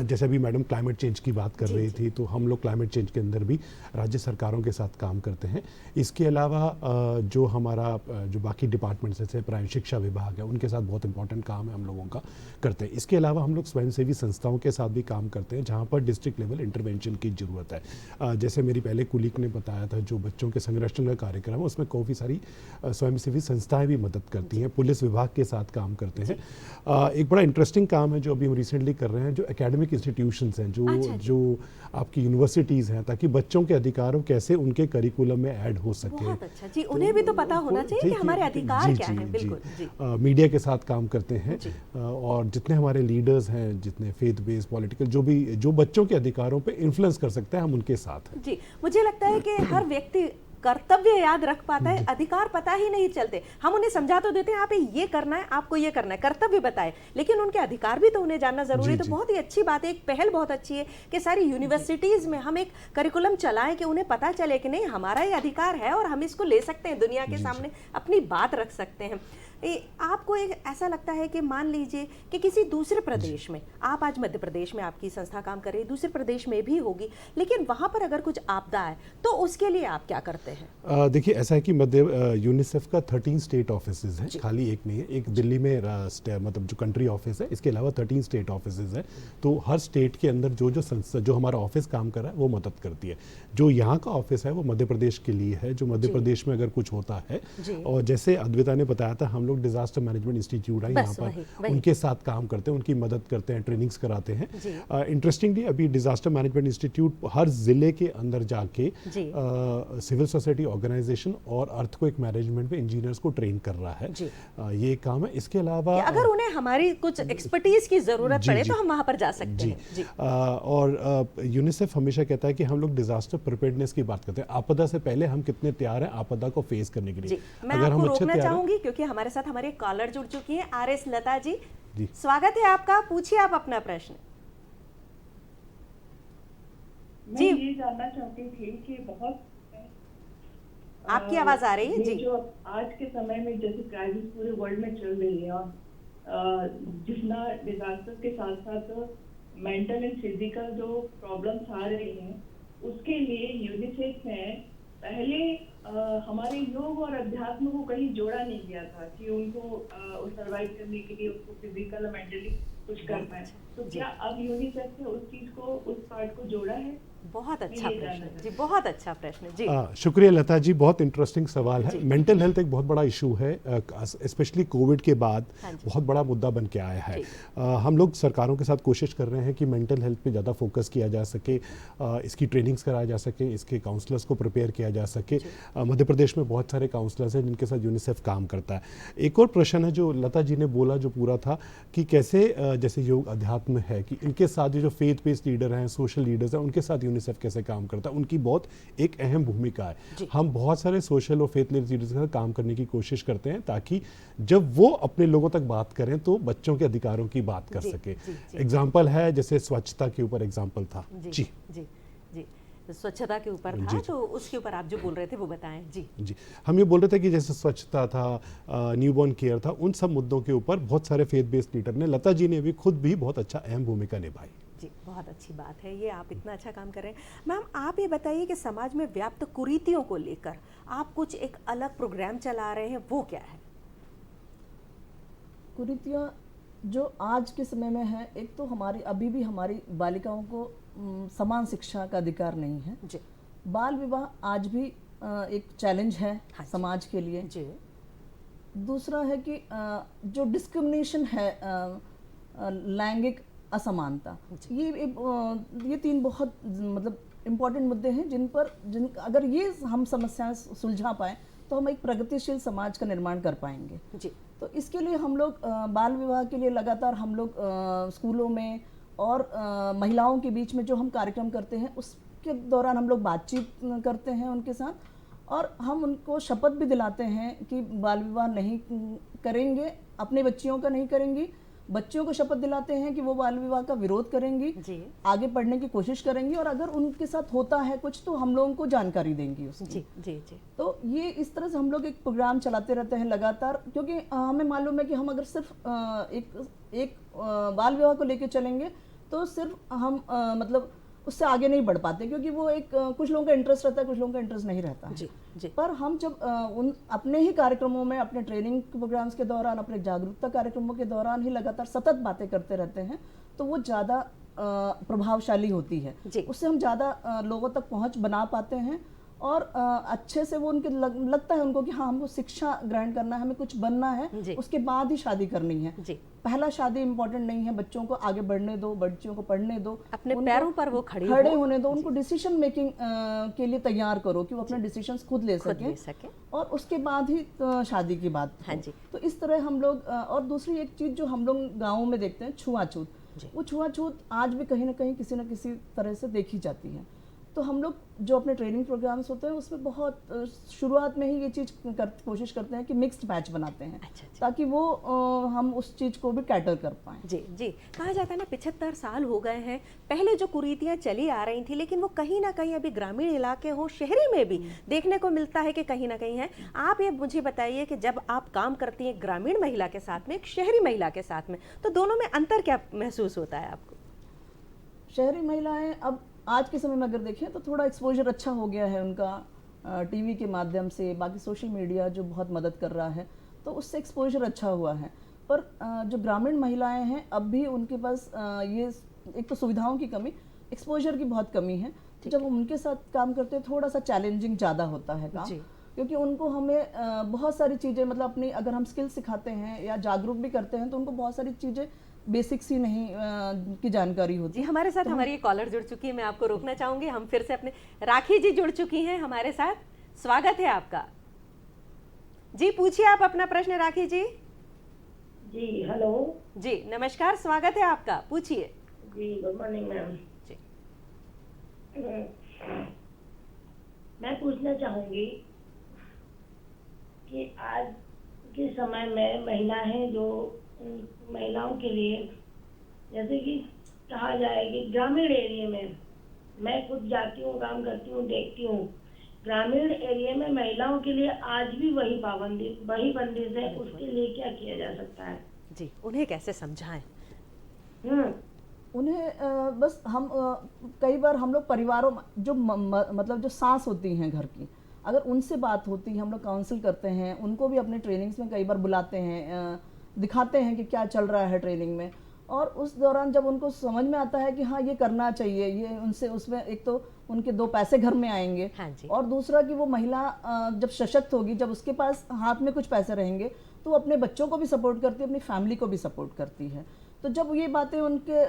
B: जैसे अभी मैडम क्लाइमेट चेंज की बात कर रही थी, तो हम लोग क्लाइमेट चेंज के अंदर भी राज्य सरकारों के साथ काम करते हैं। इसके अलावा जो हमारा जो बाकी डिपार्टमेंट्स जैसे प्राइमरी शिक्षा विभाग है, उनके साथ बहुत इंपॉर्टेंट काम है हम लोगों का करते हैं। इसके अलावा हम लोग स्वयंसेवी संस्थाओं के साथ भी काम करते हैं, जहाँ पर डिस्ट्रिक्ट लेवल इंटरवेंशन की ज़रूरत है। जैसे मेरी पहले कुलीग ने बताया था, जो बच्चों के संरक्षण का कार्यक्रम है, उसमें काफ़ी सारी स्वयंसेवी संस्थाएँ भी मदद करती हैं, पुलिस विभाग के साथ काम करते हैं। एक बड़ा इंटरेस्टिंग काम है जो अभी हम रिसेंटली कर रहे हैं, जो एकेडमिक इंस्टीट्यूशंस हैं, जो आपकी यूनिवर्सिटीज़ हैं, ताकि बच्चों के अधिकारों कैसे उनके करिकुलम में ऐड हो सके।
A: बहुत अच्छा जी, उन्हें भी तो पता होना चाहिए कि हमारे अधिकार क्या हैं। बिल्कुल जी।
B: मीडिया के साथ काम करते हैं, और जितने हमारे लीडर्स हैं, जितने फेथ बेस्ड पॉलिटिकल जो बच्चों के अधिकारों पे इन्फ्लुएंस कर सकते हैं, हम उनके साथ हैं।
A: जी, मुझे लगता है कि हर व्यक्ति कर्तव्य याद रख पाता है, अधिकार पता ही नहीं चलते। हम उन्हें समझा तो देते हैं, आप ये करना है, आपको ये करना है, कर्तव्य बताए, लेकिन उनके अधिकार भी तो उन्हें जानना जरूरी है। तो बहुत ही अच्छी बात है, एक पहल बहुत अच्छी है कि सारी यूनिवर्सिटीज में हम एक करिकुलम चलाएं कि उन्हें पता चले कि नहीं, हमारा ये अधिकार है और हम इसको ले सकते हैं, दुनिया के सामने अपनी बात रख सकते हैं। आपको एक ऐसा लगता है कि मान लीजिए कि किसी दूसरे प्रदेश में, आप आज मध्य प्रदेश में आपकी संस्था काम कर रही है, दूसरे प्रदेश में भी होगी, लेकिन वहां पर अगर कुछ आपदा है तो उसके लिए आप क्या करते हैं?
B: देखिए, ऐसा है कि यूनिसेफ का 13 स्टेट ऑफिसेज हैं, खाली एक नहीं है। एक दिल्ली में मतलब जो कंट्री ऑफिस है, इसके अलावा 13 स्टेट ऑफिसेज हैं। तो हर स्टेट के अंदर जो संस्था, जो हमारा ऑफिस काम कर रहा है, वो मदद करती है। जो यहाँ का ऑफिस है वो मध्य प्रदेश के लिए है, जो मध्य प्रदेश में अगर कुछ होता है, और जैसे अद्विता ने बताया था, हम लोग डिजास्टर मैनेजमेंट इंस्टीट्यूट है यहाँ पर, उनके साथ काम करते हैं, उनकी मदद करते हैं, ट्रेनिंग्स कराते हैं। इंटरेस्टिंगली अभी डिजास्टर मैनेजमेंट इंस्टीट्यूट हर जिले के अंदर जाके सिविल सोसाइटी ऑर्गेनाइजेशन और अर्थक्वेक मैनेजमेंट में इंजीनियर्स को ट्रेन कर रहा है। ये काम है। इसके अलावा
A: अगर उन्हें हमारी कुछ एक्सपर्टीज की जरूरत पड़े तो हम वहां पर जा सकते हैं।
B: और यूनिसेफ हमेशा कहता है कि हम लोग डिजास्टर प्रिपेयर्डनेस की बात करते हैं, आपदा से पहले हम कितने तैयार हैं आपदा को फेस करने के लिए।
A: मैं आपको रोकना चाहूंगी क्योंकि हमारे साथ हमारे कॉलर जुड़ चुकी हैं, आर.एस. लता जी, स्वागत है आपका, पूछिए आप अपना प्रश्न।
D: मैं ये जानना चाहती थी कि बहुत
A: आपकी आवाज आ रही है जी।
D: जो आज के समय में जैसे क्राइसिस पूरे वर्ल्ड में चल रही है, और जितना डिजास्टर के साथ साथ मेंटल एंड फिजिकल जो प्रॉब्लम्स आ रही हैं, उसके लिए यूनिसेफ ने पहले हमारे योग और अध्यात्म को कहीं जोड़ा नहीं गया था कि उनको सर्वाइव करने के लिए उसको फिजिकल और मेंटली कुछ कर पाए। तो क्या अब यूनिसेफ ने उस चीज को, उस पार्ट को जोड़ा है?
A: बहुत अच्छा प्रश्न जी, बहुत अच्छा प्रश्न जी।
B: शुक्रिया लता जी, बहुत इंटरेस्टिंग सवाल है। मेंटल हेल्थ एक बहुत बड़ा इशू है, स्पेशली कोविड के बाद बहुत बड़ा मुद्दा बन के आया है। हम लोग सरकारों के साथ कोशिश कर रहे हैं कि मेंटल हेल्थ पे ज़्यादा फोकस किया जा सके, इसकी ट्रेनिंग्स कराया जा सके, इसके काउंसलर्स को प्रिपेयर किया जा सके। मध्य प्रदेश में बहुत सारे काउंसलर्स हैं जिनके साथ यूनिसेफ काम करता है। एक और प्रश्न है जो लता जी ने बोला, जो पूरा था कि कैसे जैसे योग अध्यात्म है, कि इनके साथ जो फेथ बेस्ड लीडर हैं, सोशल लीडर्स हैं, उनके साथ यूनिसेफ कैसे काम करता है, उनकी बहुत एक अहम भूमिका है। हम बहुत सारे सोशल और फेथ लीडर्स के साथ काम करने की कोशिश करते हैं, ताकि जब वो अपने लोगों तक बात करें तो बच्चों के अधिकारों की बात कर सके। एग्जाम्पल है जैसे स्वच्छता के ऊपर एग्जाम्पल था जी
A: जी जी जी, स्वच्छता के ऊपर था, तो उसके ऊपर आप जो बोल रहे थे वो बताएं जी।
B: जी, हम ये बोल रहे थे कि जैसे स्वच्छता था, न्यूबॉर्न केयर था, उन सब मुद्दों के ऊपर बहुत सारे फेथ बेस्ड लीडर ने, लता जी ने भी खुद भी बहुत अच्छा अहम भूमिका निभाई
A: जी। बहुत अच्छी बात है, ये आप इतना अच्छा काम कर रहे हैं। मैम, आप ये बताइए कि समाज में व्याप्त कुरीतियों को लेकर आप कुछ एक अलग प्रोग्राम चला रहे हैं, वो क्या है?
C: कुरीतियाँ जो आज के समय में है, एक तो हमारी अभी भी हमारी बालिकाओं को समान शिक्षा का अधिकार नहीं है जी। बाल विवाह आज भी एक चैलेंज है समाज के लिए जी। दूसरा है कि जो डिस्क्रिमिनेशन है, लैंगिक असमानता, ये तीन बहुत मतलब इम्पोर्टेंट मुद्दे हैं जिन अगर ये हम समस्याएं सुलझा पाए तो हम एक प्रगतिशील समाज का निर्माण कर पाएंगे जी। तो इसके लिए हम लोग बाल विवाह के लिए लगातार हम लोग स्कूलों में और महिलाओं के बीच में जो हम कार्यक्रम करते हैं, उसके दौरान हम लोग बातचीत करते हैं उनके साथ, और हम उनको शपथ भी दिलाते हैं कि बाल विवाह नहीं करेंगे, अपने बच्चियों का नहीं करेंगी, बच्चियों को शपथ दिलाते हैं कि वो बाल विवाह का विरोध करेंगी, आगे पढ़ने की कोशिश करेंगी, और अगर उनके साथ होता है कुछ तो हम लोगों को जानकारी देंगी उसकी।
A: जी जी जी।
C: तो ये इस तरह से हम लोग एक प्रोग्राम चलाते रहते हैं लगातार, क्योंकि हमें मालूम है कि हम अगर सिर्फ एक बाल विवाह को लेकर चलेंगे तो सिर्फ हम मतलब उससे आगे नहीं बढ़ पाते, क्योंकि वो एक कुछ लोगों का इंटरेस्ट रहता है, कुछ लोगों का इंटरेस्ट नहीं रहता
A: जी जी।
C: पर हम जब उन अपने ही कार्यक्रमों में, अपने ट्रेनिंग प्रोग्राम्स के दौरान, अपने जागरूकता कार्यक्रमों के दौरान ही लगातार सतत बातें करते रहते हैं तो वो ज़्यादा प्रभावशाली होती है, उससे हम ज़्यादा लोगों तक पहुंच बना पाते हैं, और अच्छे से वो उनके लगता है उनको कि हाँ हमको शिक्षा ग्रहण करना है, हमें कुछ बनना है, उसके बाद ही शादी करनी है। पहला शादी इम्पोर्टेंट नहीं है, बच्चों को आगे बढ़ने दो, बच्चियों को पढ़ने दो,
A: अपने पैरों पर वो खड़े
C: होने दो, उनको डिसीजन मेकिंग के लिए तैयार करो कि वो अपने डिसीजंस खुद ले सकें, और उसके बाद ही शादी की बात।
A: हाँ जी।
C: तो इस तरह हम लोग, और दूसरी एक चीज़ जो हम लोग गाँवों में देखते हैं, छुआछूत, वो छुआछूत आज भी कहीं ना कहीं किसी न किसी तरह से देखी जाती है। तो हम लोग जो अपने ट्रेनिंग प्रोग्राम्स होते हैं उसमें बहुत शुरुआत में ही ये चीज़ कोशिश करते हैं कि मिक्स्ड बैच बनाते हैं। अच्छा। ताकि वो हम उस चीज़ को भी कैटर कर पाएँ।
A: जी जी। कहा जाता है ना 75 साल हो गए हैं, पहले जो कुरीतियाँ चली आ रही थी लेकिन वो कहीं ना कहीं अभी ग्रामीण इलाके हो, शहरी में भी देखने को मिलता है कि कहीं ना कहीं है। आप ये मुझे बताइए कि जब आप काम करती हैं ग्रामीण महिला के साथ में, एक शहरी महिला के साथ में, तो दोनों में अंतर क्या महसूस होता है आपको?
C: शहरी महिलाएं अब आज के समय में अगर देखें तो थोड़ा एक्सपोजर अच्छा हो गया है उनका, टीवी के माध्यम से, बाकी सोशल मीडिया जो बहुत मदद कर रहा है, तो उससे एक्सपोजर अच्छा हुआ है। पर जो ग्रामीण महिलाएं हैं अब भी उनके पास ये एक तो सुविधाओं की कमी, एक्सपोजर की बहुत कमी है। जब हम उनके साथ काम करते हैं थोड़ा सा चैलेंजिंग ज़्यादा होता है काम, क्योंकि उनको हमें बहुत सारी चीज़ें, मतलब अपनी अगर हम स्किल सिखाते हैं या जागरूक भी करते हैं तो उनको बहुत सारी चीज़ें बेसिक्स ही नहीं की जानकारी होती।
A: जी, हमारे साथ हमारी एक कॉलर जुड़ चुकी है, मैं आपको रोकना चाहूंगी। हम फिर से अपने राखी जी जुड़ चुकी हैं हमारे साथ, स्वागत है आपका। जी पूछिए आप अपना प्रश्न राखी जी।
E: जी हेलो
A: जी नमस्कार, स्वागत है आपका, पूछिए।
E: जी गुड मॉर्निंग मैम जी। मैं पूछना चाहूंगी कि आज के समय में महिलाएं जो महिलाओं के लिए, जैसे कि कहा जाए कि ग्रामीण एरिया में, मैं खुद जाती हूँ, काम करती हूँ, देखती हूँ, ग्रामीण एरिया में महिलाओं के लिए आज भी वही बंदिश है, उसके लिए क्या किया जा सकता है?
A: जी, उन्हें कैसे समझाएं?
C: उन्हें बस हम कई बार हम लोग परिवारों जो मतलब जो सास होती हैं घर की, अगर उनसे बात होती है, हम लोग काउंसिल करते हैं, उनको भी अपने ट्रेनिंग्स में कई बार बुलाते हैं, दिखाते हैं कि क्या चल रहा है ट्रेनिंग में, और उस दौरान जब उनको समझ में आता है कि हाँ ये करना चाहिए, ये उनसे उसमें एक तो उनके दो पैसे घर में आएंगे, हाँ और दूसरा कि वो महिला जब सशक्त होगी, जब उसके पास हाथ में कुछ पैसे रहेंगे तो वो अपने बच्चों को भी सपोर्ट करती है, अपनी फैमिली को भी सपोर्ट करती है। तो जब ये बातें उनके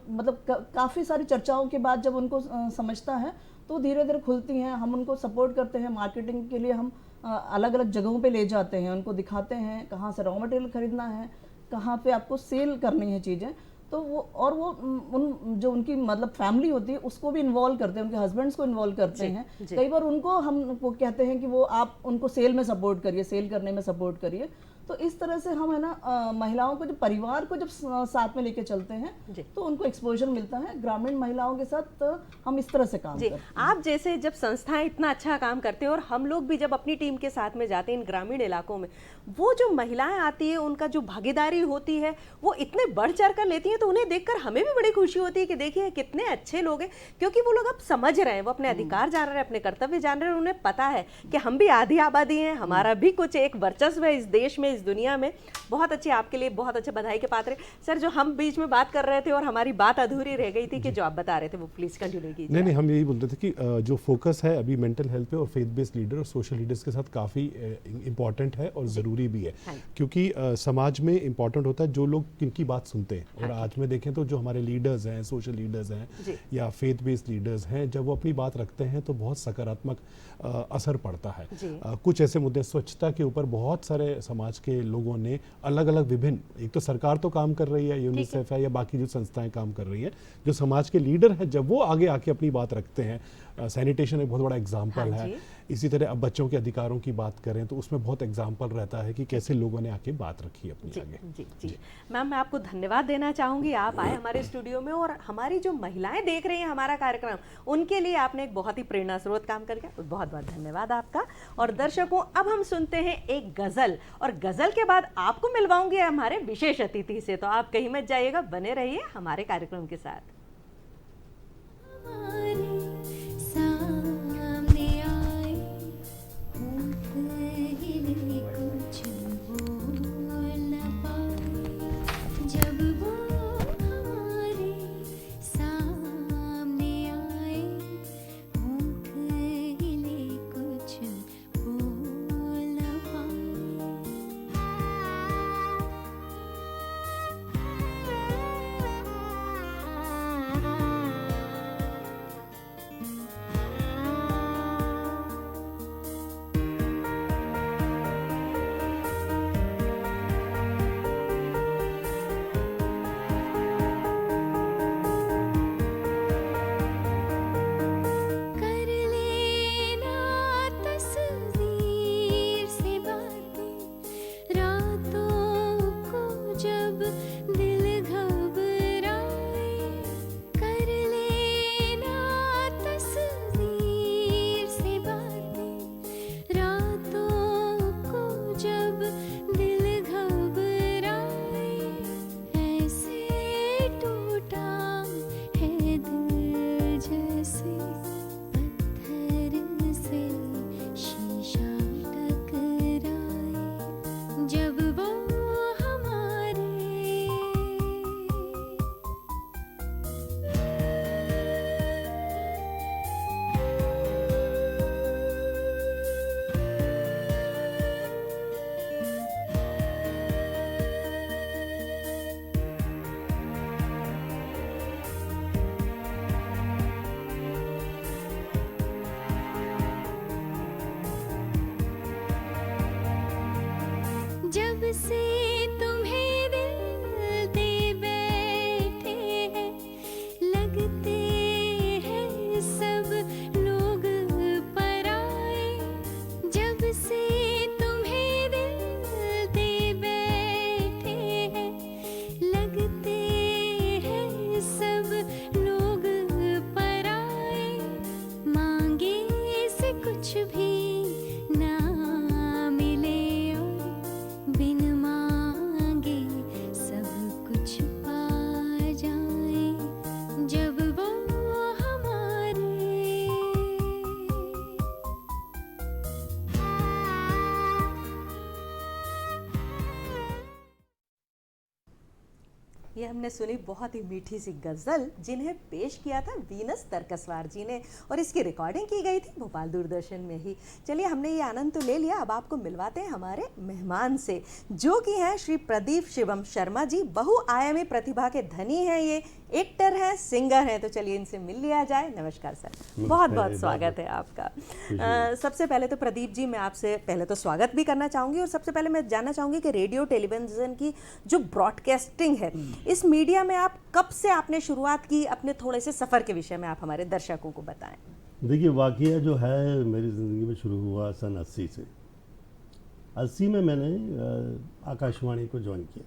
C: मतलब काफ़ी सारी चर्चाओं के बाद जब उनको समझता है तो धीरे धीरे खुलती हैं। हम उनको सपोर्ट करते हैं, मार्केटिंग के लिए हम अलग अलग जगहों पे ले जाते हैं, उनको दिखाते हैं कहाँ से रॉ मटेरियल खरीदना है, कहाँ पे आपको सेल करनी है चीज़ें। तो वो और वो उन जो उनकी मतलब फैमिली होती है उसको भी इन्वॉल्व करते हैं, उनके हस्बैंड्स को इन्वॉल्व करते हैं। कई बार उनको हम वो कहते हैं कि वो आप उनको सेल में सपोर्ट करिए, सेल करने में सपोर्ट करिए। तो इस तरह से हम है ना महिलाओं को, जब परिवार को जब साथ में लेके चलते हैं तो उनको एक्सपोजर मिलता है। ग्रामीण महिलाओं के साथ हम इस तरह से काम करते हैं।
A: आप जैसे जब संस्थाएं इतना अच्छा काम करते हैं और हम लोग भी जब अपनी टीम के साथ में जाते हैं इन ग्रामीण इलाकों में, वो जो महिलाएं आती है उनका जो भागीदारी होती है वो इतने बढ़ चढ़ कर लेती हैं, तो उन्हें देखकर हमें भी बड़ी खुशी होती है कि देखिए कितने अच्छे लोग हैं, क्योंकि वो लोग अब समझ रहे हैं, वो अपने अधिकार जान रहे हैं, अपने कर्तव्य जान रहे हैं। उन्हें पता है कि हम भी आधी आबादी हैं, हमारा भी कुछ एक वर्चस्व है इस देश में, इस दुनिया में। बहुत अच्छे, आपके लिए बहुत अच्छे बधाई के पात्र। सर, जो हम बीच में बात कर रहे थे और हमारी बात अधूरी रह गई थी कि जो आप बता रहे थे वो प्लीज कंटिन्यू कीजिए।
B: नहीं, हम यही बोलते थे कि जो फोकस है अभी मेंटल हेल्थ पे और फेथ बेस्ड लीडर और सोशल लीडर्स के साथ काफ़ी इंपॉर्टेंट है और ज़रूरी भी है, क्योंकि समाज में इंपॉर्टेंट होता है जो लोग किनकी बात सुनते हैं। और आज में देखें तो जो हमारे लीडर्स हैं, सोशल लीडर्स हैं या फेथ बेस्ड लीडर्स हैं, जब वो अपनी बात रखते हैं तो बहुत सकारात्मक असर पड़ता है। कुछ ऐसे मुद्दे, स्वच्छता के ऊपर बहुत सारे समाज के लोगों ने अलग अलग विभिन्न, एक तो सरकार तो काम कर रही है, यूनिसेफ है या बाकी जो संस्थाएं काम कर रही हैं, जो समाज के लीडर हैं जब वो आगे आके अपनी बात रखते हैं, सैनिटेशन एक बहुत बड़ा एग्जाम्पल है, इसी तरह अब बच्चों के अधिकारों की बात करें तो उसमें बहुत एग्जाम्पल रहता है कि कैसे लोगों ने आके बात रखी अपनी आगे।
A: जी जी मैम, मैं आपको धन्यवाद देना चाहूँगी, आप आए हमारे स्टूडियो में और हमारी जो महिलाएं देख रही हैं हमारा कार्यक्रम, उनके लिए आपने एक बहुत ही प्रेरणा स्रोत काम कर गया, बहुत बहुत धन्यवाद आपका। और दर्शकों, अब हम सुनते हैं एक गज़ल, और गज़ल के बाद आपको मिलवाऊंगी हमारे विशेष अतिथि से, तो आप कहीं मत जाइएगा, बने रहिए हमारे कार्यक्रम के साथ।
F: जब से तुम्हें दिल दे बैठे हैं, लगते हैं सब लोग पराए। जब से तुम्हें दिल दे बैठे हैं, लगते हैं सब लोग पराए। मांगे से कुछ भी ना मिले, बिन मांगे सब कुछ पा जाए जब वो हमारे।
A: ये हमने सुनी बहुत ही मीठी सी गज़ल, जिन्हें पेश किया था वीनस तरकसवार जी ने, और इसकी रिकॉर्डिंग की गई थी भोपाल दूरदर्शन में ही। चलिए, हमने ये आनंद तो ले लिया, अब आपको मिलवाते हैं हमारे मेहमान से, जो कि हैं श्री प्रदीप शिवम शर्मा जी। बहुआयामी प्रतिभा के धनी हैं, ये एक्टर हैं, सिंगर हैं, तो चलिए इनसे मिल लिया जाए। नमस्कार सर, बहुत बहुत स्वागत है आपका। सबसे पहले तो प्रदीप जी, मैं आपसे पहले तो स्वागत भी करना चाहूँगी, और सबसे पहले मैं जानना चाहूँगी कि रेडियो टेलीविज़न की जो ब्रॉडकास्टिंग है, इस मीडिया में आप कब से आपने शुरुआत की, अपने थोड़े से सफ़र के विषय में आप हमारे दर्शकों को बताएं।
G: देखिए, वाक़या जो है मेरी ज़िंदगी में शुरू हुआ सन 80 से। 80 में मैंने आकाशवाणी को ज्वाइन किया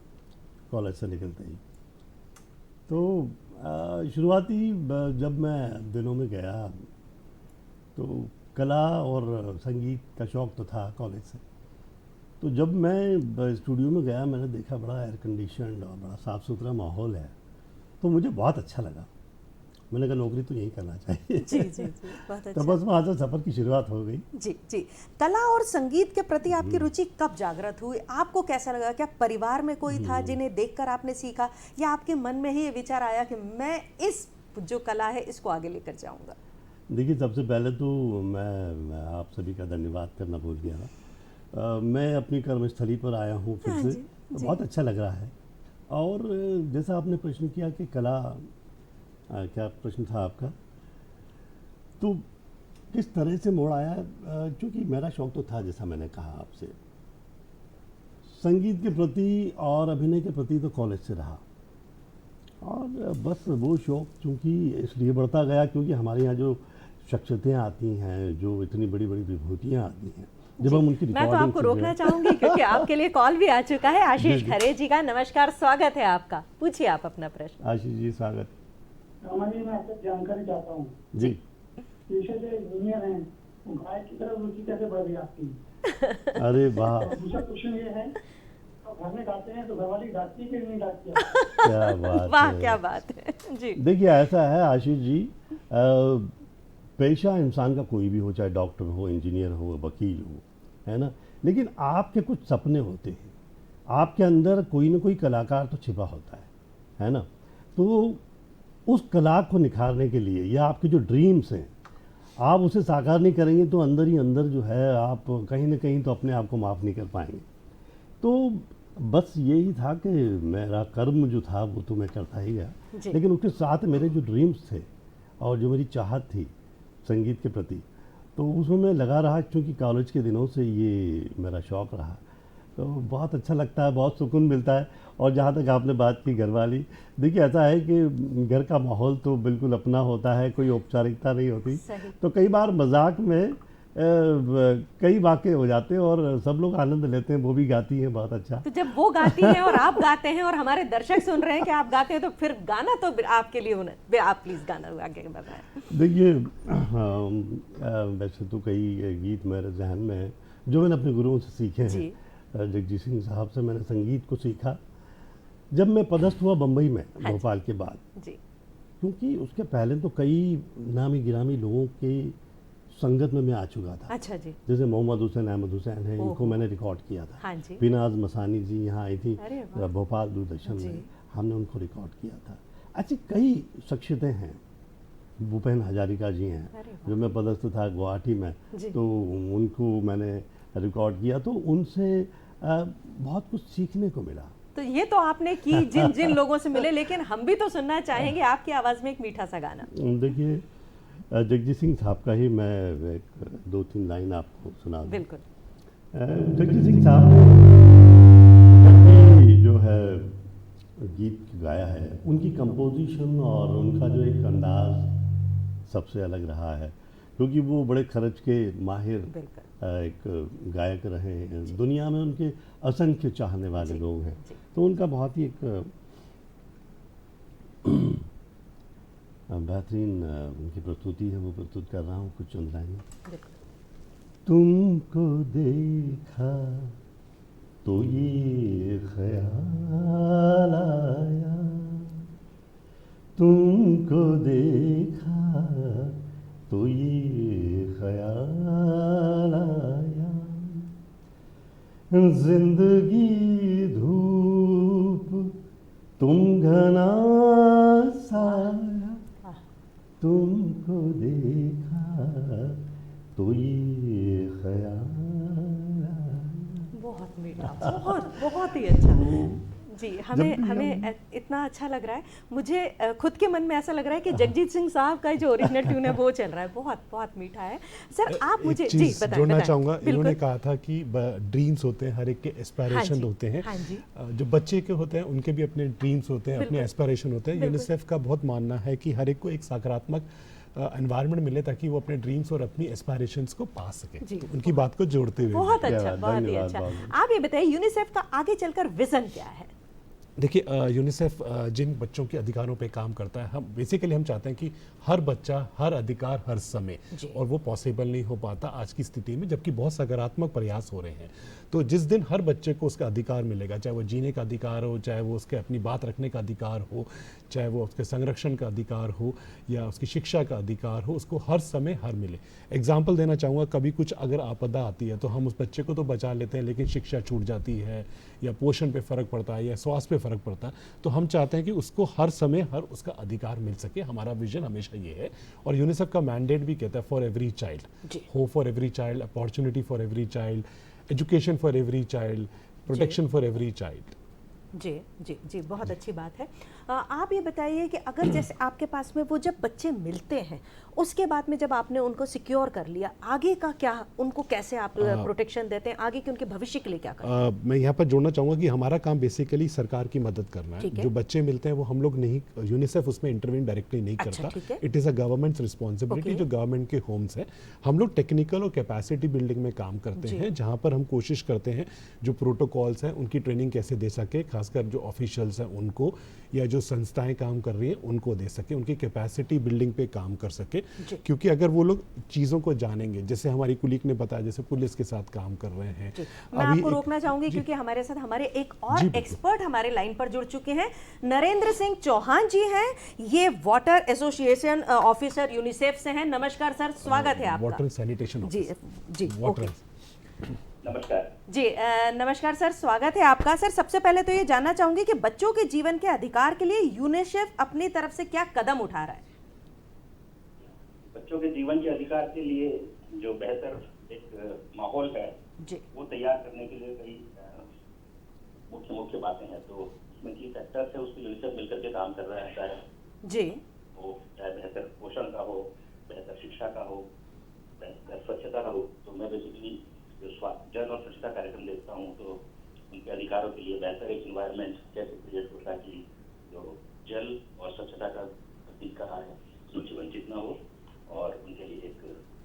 G: कॉलेज से निकलते ही। तो शुरुआती जब मैं दिनों में गया तो कला और संगीत का शौक़ तो था कॉलेज से। तो जब मैं स्टूडियो में गया, मैंने देखा बड़ा एयर कंडीशन और बड़ा साफ़ सुथरा माहौल है, तो मुझे बहुत अच्छा लगा। मैंने कहा नौकरी तो यही करना चाहिए।
A: जी जी जी, बहुत अच्छा।
G: तो बस वहाँ से सफ़र की शुरुआत हो गई।
A: जी जी, कला और संगीत के प्रति आपकी रुचि कब जागृत हुई? आपको कैसा लगा? क्या परिवार में कोई था जिन्हें देखकर आपने सीखा, या आपके मन में ही ये विचार आया कि मैं इस जो कला है इसको आगे लेकर जाऊंगा?
G: देखिए, सबसे पहले तो मैं आप सभी का धन्यवाद करना भूल गया। मैं अपनी कर्मस्थली पर आया हूँ फिर से, तो बहुत अच्छा लग रहा है। और जैसा आपने प्रश्न किया कि कला, क्या प्रश्न था आपका, तो किस तरह से मोड़ आया, क्योंकि मेरा शौक़ तो था, जैसा मैंने कहा आपसे, संगीत के प्रति और अभिनय के प्रति तो कॉलेज से रहा। और बस वो शौक़ चूँकि इसलिए बढ़ता गया क्योंकि हमारे यहाँ जो शख्सियतें आती हैं, जो इतनी बड़ी बड़ी विभूतियाँ आती हैं, जब हम उनकी
A: मैं तो
G: रिकॉर्डिंग
A: आपको रोकना चाहूंगी क्योंकि आपके लिए कॉल भी आ चुका है आशीष
G: जी, जी।
A: खरे जी का। नमस्कार, स्वागत है आपका, पूछिए आप अपना प्रश्न।
G: आशीष जी स्वागत।
H: सामान्य मैं आपसे जानकारी चाहता हूँ,
G: जी
H: पेशे से इंजीनियर हैं, वो गाय की तरफ रुचि कैसे बढ़ गई आपकी?
G: अरे वाह,
H: दूसरा क्वेश्चन ये है, तो घर में गाते हैं तो घरवाली डांटती कि नहीं डांटती?
G: क्या बात
A: वाह
G: है।
A: क्या बात है जी।
G: देखिए ऐसा है आशीष जी, पेशा इंसान का कोई भी हो, चाहे डॉक्टर हो, इंजीनियर हो, वकील हो, है ना, लेकिन आपके कुछ सपने होते हैं, आपके अंदर कोई ना कोई कलाकार तो छिपा होता है ना, तो उस कला को निखारने के लिए या आपके जो ड्रीम्स हैं आप उसे साकार नहीं करेंगे तो अंदर ही अंदर जो है आप कहीं ना कहीं तो अपने आप को माफ़ नहीं कर पाएंगे। तो बस यही था कि मेरा कर्म जो था वो तो मैं करता ही गया,
A: जी।
G: लेकिन उसके साथ मेरे जो ड्रीम्स थे और जो मेरी चाहत थी संगीत के प्रति, तो उसमें मैं लगा रहा, क्योंकि कॉलेज के दिनों से ये मेरा शौक़ रहा, तो बहुत अच्छा लगता है, बहुत सुकून मिलता है। और जहाँ तक आपने बात की घरवाली, देखिए ऐसा है कि घर का माहौल तो बिल्कुल अपना होता है, कोई औपचारिकता नहीं होती,
A: सही।
G: तो कई बार मजाक में कई वाक़े हो जाते हैं और सब लोग आनंद लेते हैं, वो भी गाती हैं बहुत अच्छा।
A: तो जब वो गाती हैं और आप गाते हैं और हमारे दर्शक सुन रहे हैं कि आप गाते हैं, तो फिर गाना तो आपके लिए होना, आप प्लीज गाना आगे बताएं।
G: देखिए वैसे तो कई गीत मेरे जहन में हैं जो मैंने अपने गुरुओं से सीखे
A: जी।
G: हैं। जगजीत सिंह साहब से मैंने संगीत को सीखा जब मैं पदस्थ हुआ बम्बई में,
A: हाँ जी।
G: भोपाल के बाद,
A: जी
G: क्योंकि उसके पहले तो कई नामी गिरामी लोगों के संगत में मैं आ चुका था।
A: अच्छा जी।
G: जैसे मोहम्मद हुसैन, अहमद हुसैन है, इनको
A: ओहो।
G: मैंने रिकॉर्ड किया था।
A: हाँ जी।
G: बिनाज मसानी जी यहाँ आई थी
A: अरे वाह।
G: भोपाल दूरदर्शन
A: जी।
G: में, हमने उनको रिकॉर्ड किया था। ऐसी कई शख्सियतें हैं, भूपेन हजारिका जी हैं,
A: अरे वाह।
G: जो मैं पदस्थ था गुवाहाटी में,
A: जी।
G: तो उनको मैंने रिकॉर्ड किया, तो उनसे बहुत कुछ सीखने को मिला।
A: तो ये तो आपने की जिन जिन लोगों से मिले, लेकिन हम भी तो सुनना चाहेंगे आपकी आवाज में एक मीठा सा गाना।
G: देखिए जगजीत सिंह साहब का ही मैं एक 2-3 लाइन आपको सुना दूं।
A: बिल्कुल।
G: जगजीत सिंह साहब ने जो है गीत गाया है, उनकी कंपोजिशन और उनका जो एक अंदाज सबसे अलग रहा है, क्योंकि वो बड़े खर्च के माहिर
A: बिल्कुल।
G: एक गायक रहे हैं, दुनिया में उनके असंख्य चाहने वाले लोग हैं,
A: जी।
G: तो उनका बहुत ही एक बेहतरीन उनकी प्रस्तुति है, वो प्रस्तुत कर रहा हूँ कुछ चंद लाइनें। तुमको देखा तो ये ख्याल आया, तुमको देखा तो ये ख्याल आया, जिंदगी धूप तुम घना साया, तुमको देखा तो ये ख्याल आया।
A: बहुत मीठा, बहुत बहुत ही अच्छा जी। हमें इतना अच्छा लग रहा है, मुझे खुद के मन में ऐसा लग रहा है कि जगजीत सिंह साहब का जो ओरिजिनल ट्यून है वो चल रहा है। बहुत बहुत मीठा है सर। आप मुझे जी बताएं।
B: जोड़ना चाहूँगा,
A: बिल्कुल।
B: इन्होंने कहा था कि ड्रीम्स होते हैं, हर एक के एस्पायरेशन होते हैं।
A: हाँ जी।
B: जो बच्चे के होते हैं उनके भी अपने ड्रीम्स होते हैं, अपने एस्पायरेशन होते हैं। यूनिसेफ का बहुत मानना है कि हर एक को एक सकारात्मक एनवायरनमेंट मिले ताकि वो अपने ड्रीम्स और अपनी एस्पायरेशंस को पा सके।
A: जी।
B: तो उनकी बात को जोड़ते हुए
A: बहुत अच्छा,
G: धन्यवाद,
A: बहुत ही
G: धन्यवाद,
A: अच्छा।
G: बहुत।
A: आप ये बताइए यूनिसेफ का आगे चलकर विजन क्या है?
B: देखिए यूनिसेफ जिन बच्चों के अधिकारों पे काम करता है, हम बेसिकली हम चाहते हैं कि हर बच्चा, हर अधिकार, हर समय, और वो पॉसिबल नहीं हो पाता आज की स्थिति में, जबकि बहुत सकारात्मक प्रयास हो रहे हैं। तो जिस दिन हर बच्चे को उसका अधिकार मिलेगा, चाहे वो जीने का अधिकार हो, चाहे वो उसके अपनी बात रखने का अधिकार हो, चाहे वो उसके संरक्षण का अधिकार हो या उसकी शिक्षा का अधिकार हो, उसको हर समय हर मिले। एग्जाम्पल देना चाहूँगा, कभी कुछ अगर आपदा आती है तो हम उस बच्चे को तो बचा लेते हैं, लेकिन शिक्षा छूट जाती है या पोषण पे फ़र्क पड़ता है या स्वास्थ्य पे फ़र्क पड़ता है, तो हम चाहते हैं कि उसको हर समय हर उसका अधिकार मिल सके। हमारा विजन हमेशा ये है, और यूनिसेफ का मैंडेट भी कहता है for every child, hope for every child, opportunity for every child, education for every child, protection for every child.
A: जी जी जी, बहुत अच्छी बात है। आप ये बताइए कि अगर जैसे आपके पास में वो जब बच्चे मिलते हैं, उसके बाद में जब आपने उनको सिक्योर कर लिया, आगे का क्या, उनको कैसे आप प्रोटेक्शन देते हैं, आगे के उनके भविष्य के लिए क्या करते हैं?
B: मैं यहाँ पर जोड़ना चाहूँगा कि हमारा काम बेसिकली सरकार की मदद करना है।
A: ठीक है।
B: जो बच्चे मिलते हैं वो हम लोग नहीं, यूनिसेफ उसमें इंटरवीन डायरेक्टली नहीं
A: अच्छा, ठीक है।
B: करता। It is a governments responsibility,
A: okay.
B: जो गवर्नमेंट के होम्स है। हम लोग टेक्निकल और कैपेसिटी बिल्डिंग में काम करते
A: जी।
B: हैं, जहाँ पर हम कोशिश करते हैं जो प्रोटोकॉल्स हैं उनकी ट्रेनिंग कैसे दे सके, खासकर जो ऑफिशियल्स हैं उनको, या जो संस्थाएं काम कर रही हैं उनको दे सके, उनकी कैपेसिटी बिल्डिंग पे काम कर सके।
A: जी।
B: क्योंकि अगर वो लोग चीज़ों को जानेंगे, जैसे हमारी कुलीग ने बताया, जैसे पुलिस के साथ काम कर रहे हैं।
A: जी। मैं
B: अभी
A: आपको
B: एक-
A: रोकना चाहूंगी
B: जी।
A: क्योंकि हमारे साथ हमारे एक
B: जी,
A: और
B: बिल्कुल।
A: एक्सपर्ट हमारे लाइन पर जुड़ चुके हैं। नरेंद्र सिंह चौहान जी हैं, ये वाटर एसोसिएशन ऑफिसर यूनिसेफ से हैं। नमस्कार सर, स्वागत है आपका।
B: वाटर सैनिटेशन
A: जी जी,
B: वाटर
A: ओके।
I: नमस्कार
A: जी नमस्कार सर, स्वागत है आपका। सर, सबसे पहले तो ये जानना चाहूंगी कि बच्चों के जीवन के अधिकार के लिए यूनिसेफ अपनी तरफ से क्या कदम उठा रहा है?
I: बच्चों के जीवन के अधिकार के लिए जो बेहतर एक माहौल है
A: जी
I: वो तैयार करने के लिए कई मुख्य बातें हैं। तो उसमें की फैक्टर्स है, उसको यूनिसेफ मिलकर के काम कर रहा है। चाहे
A: जी
I: वो चाहे बेहतर पोषण का हो, बेहतर शिक्षा का हो, बेहतर स्वच्छता का हो। तो मैं बेसिकली जो जल और स्वच्छता कार्यक्रम देखता हूँ, तो उनके अधिकारों के लिए बेहतर एक इन्वायरमेंट कैसे क्रिएट हो ताकि जो जल और स्वच्छता का अधिकार है उससे वंचित न हो और उनके लिए एक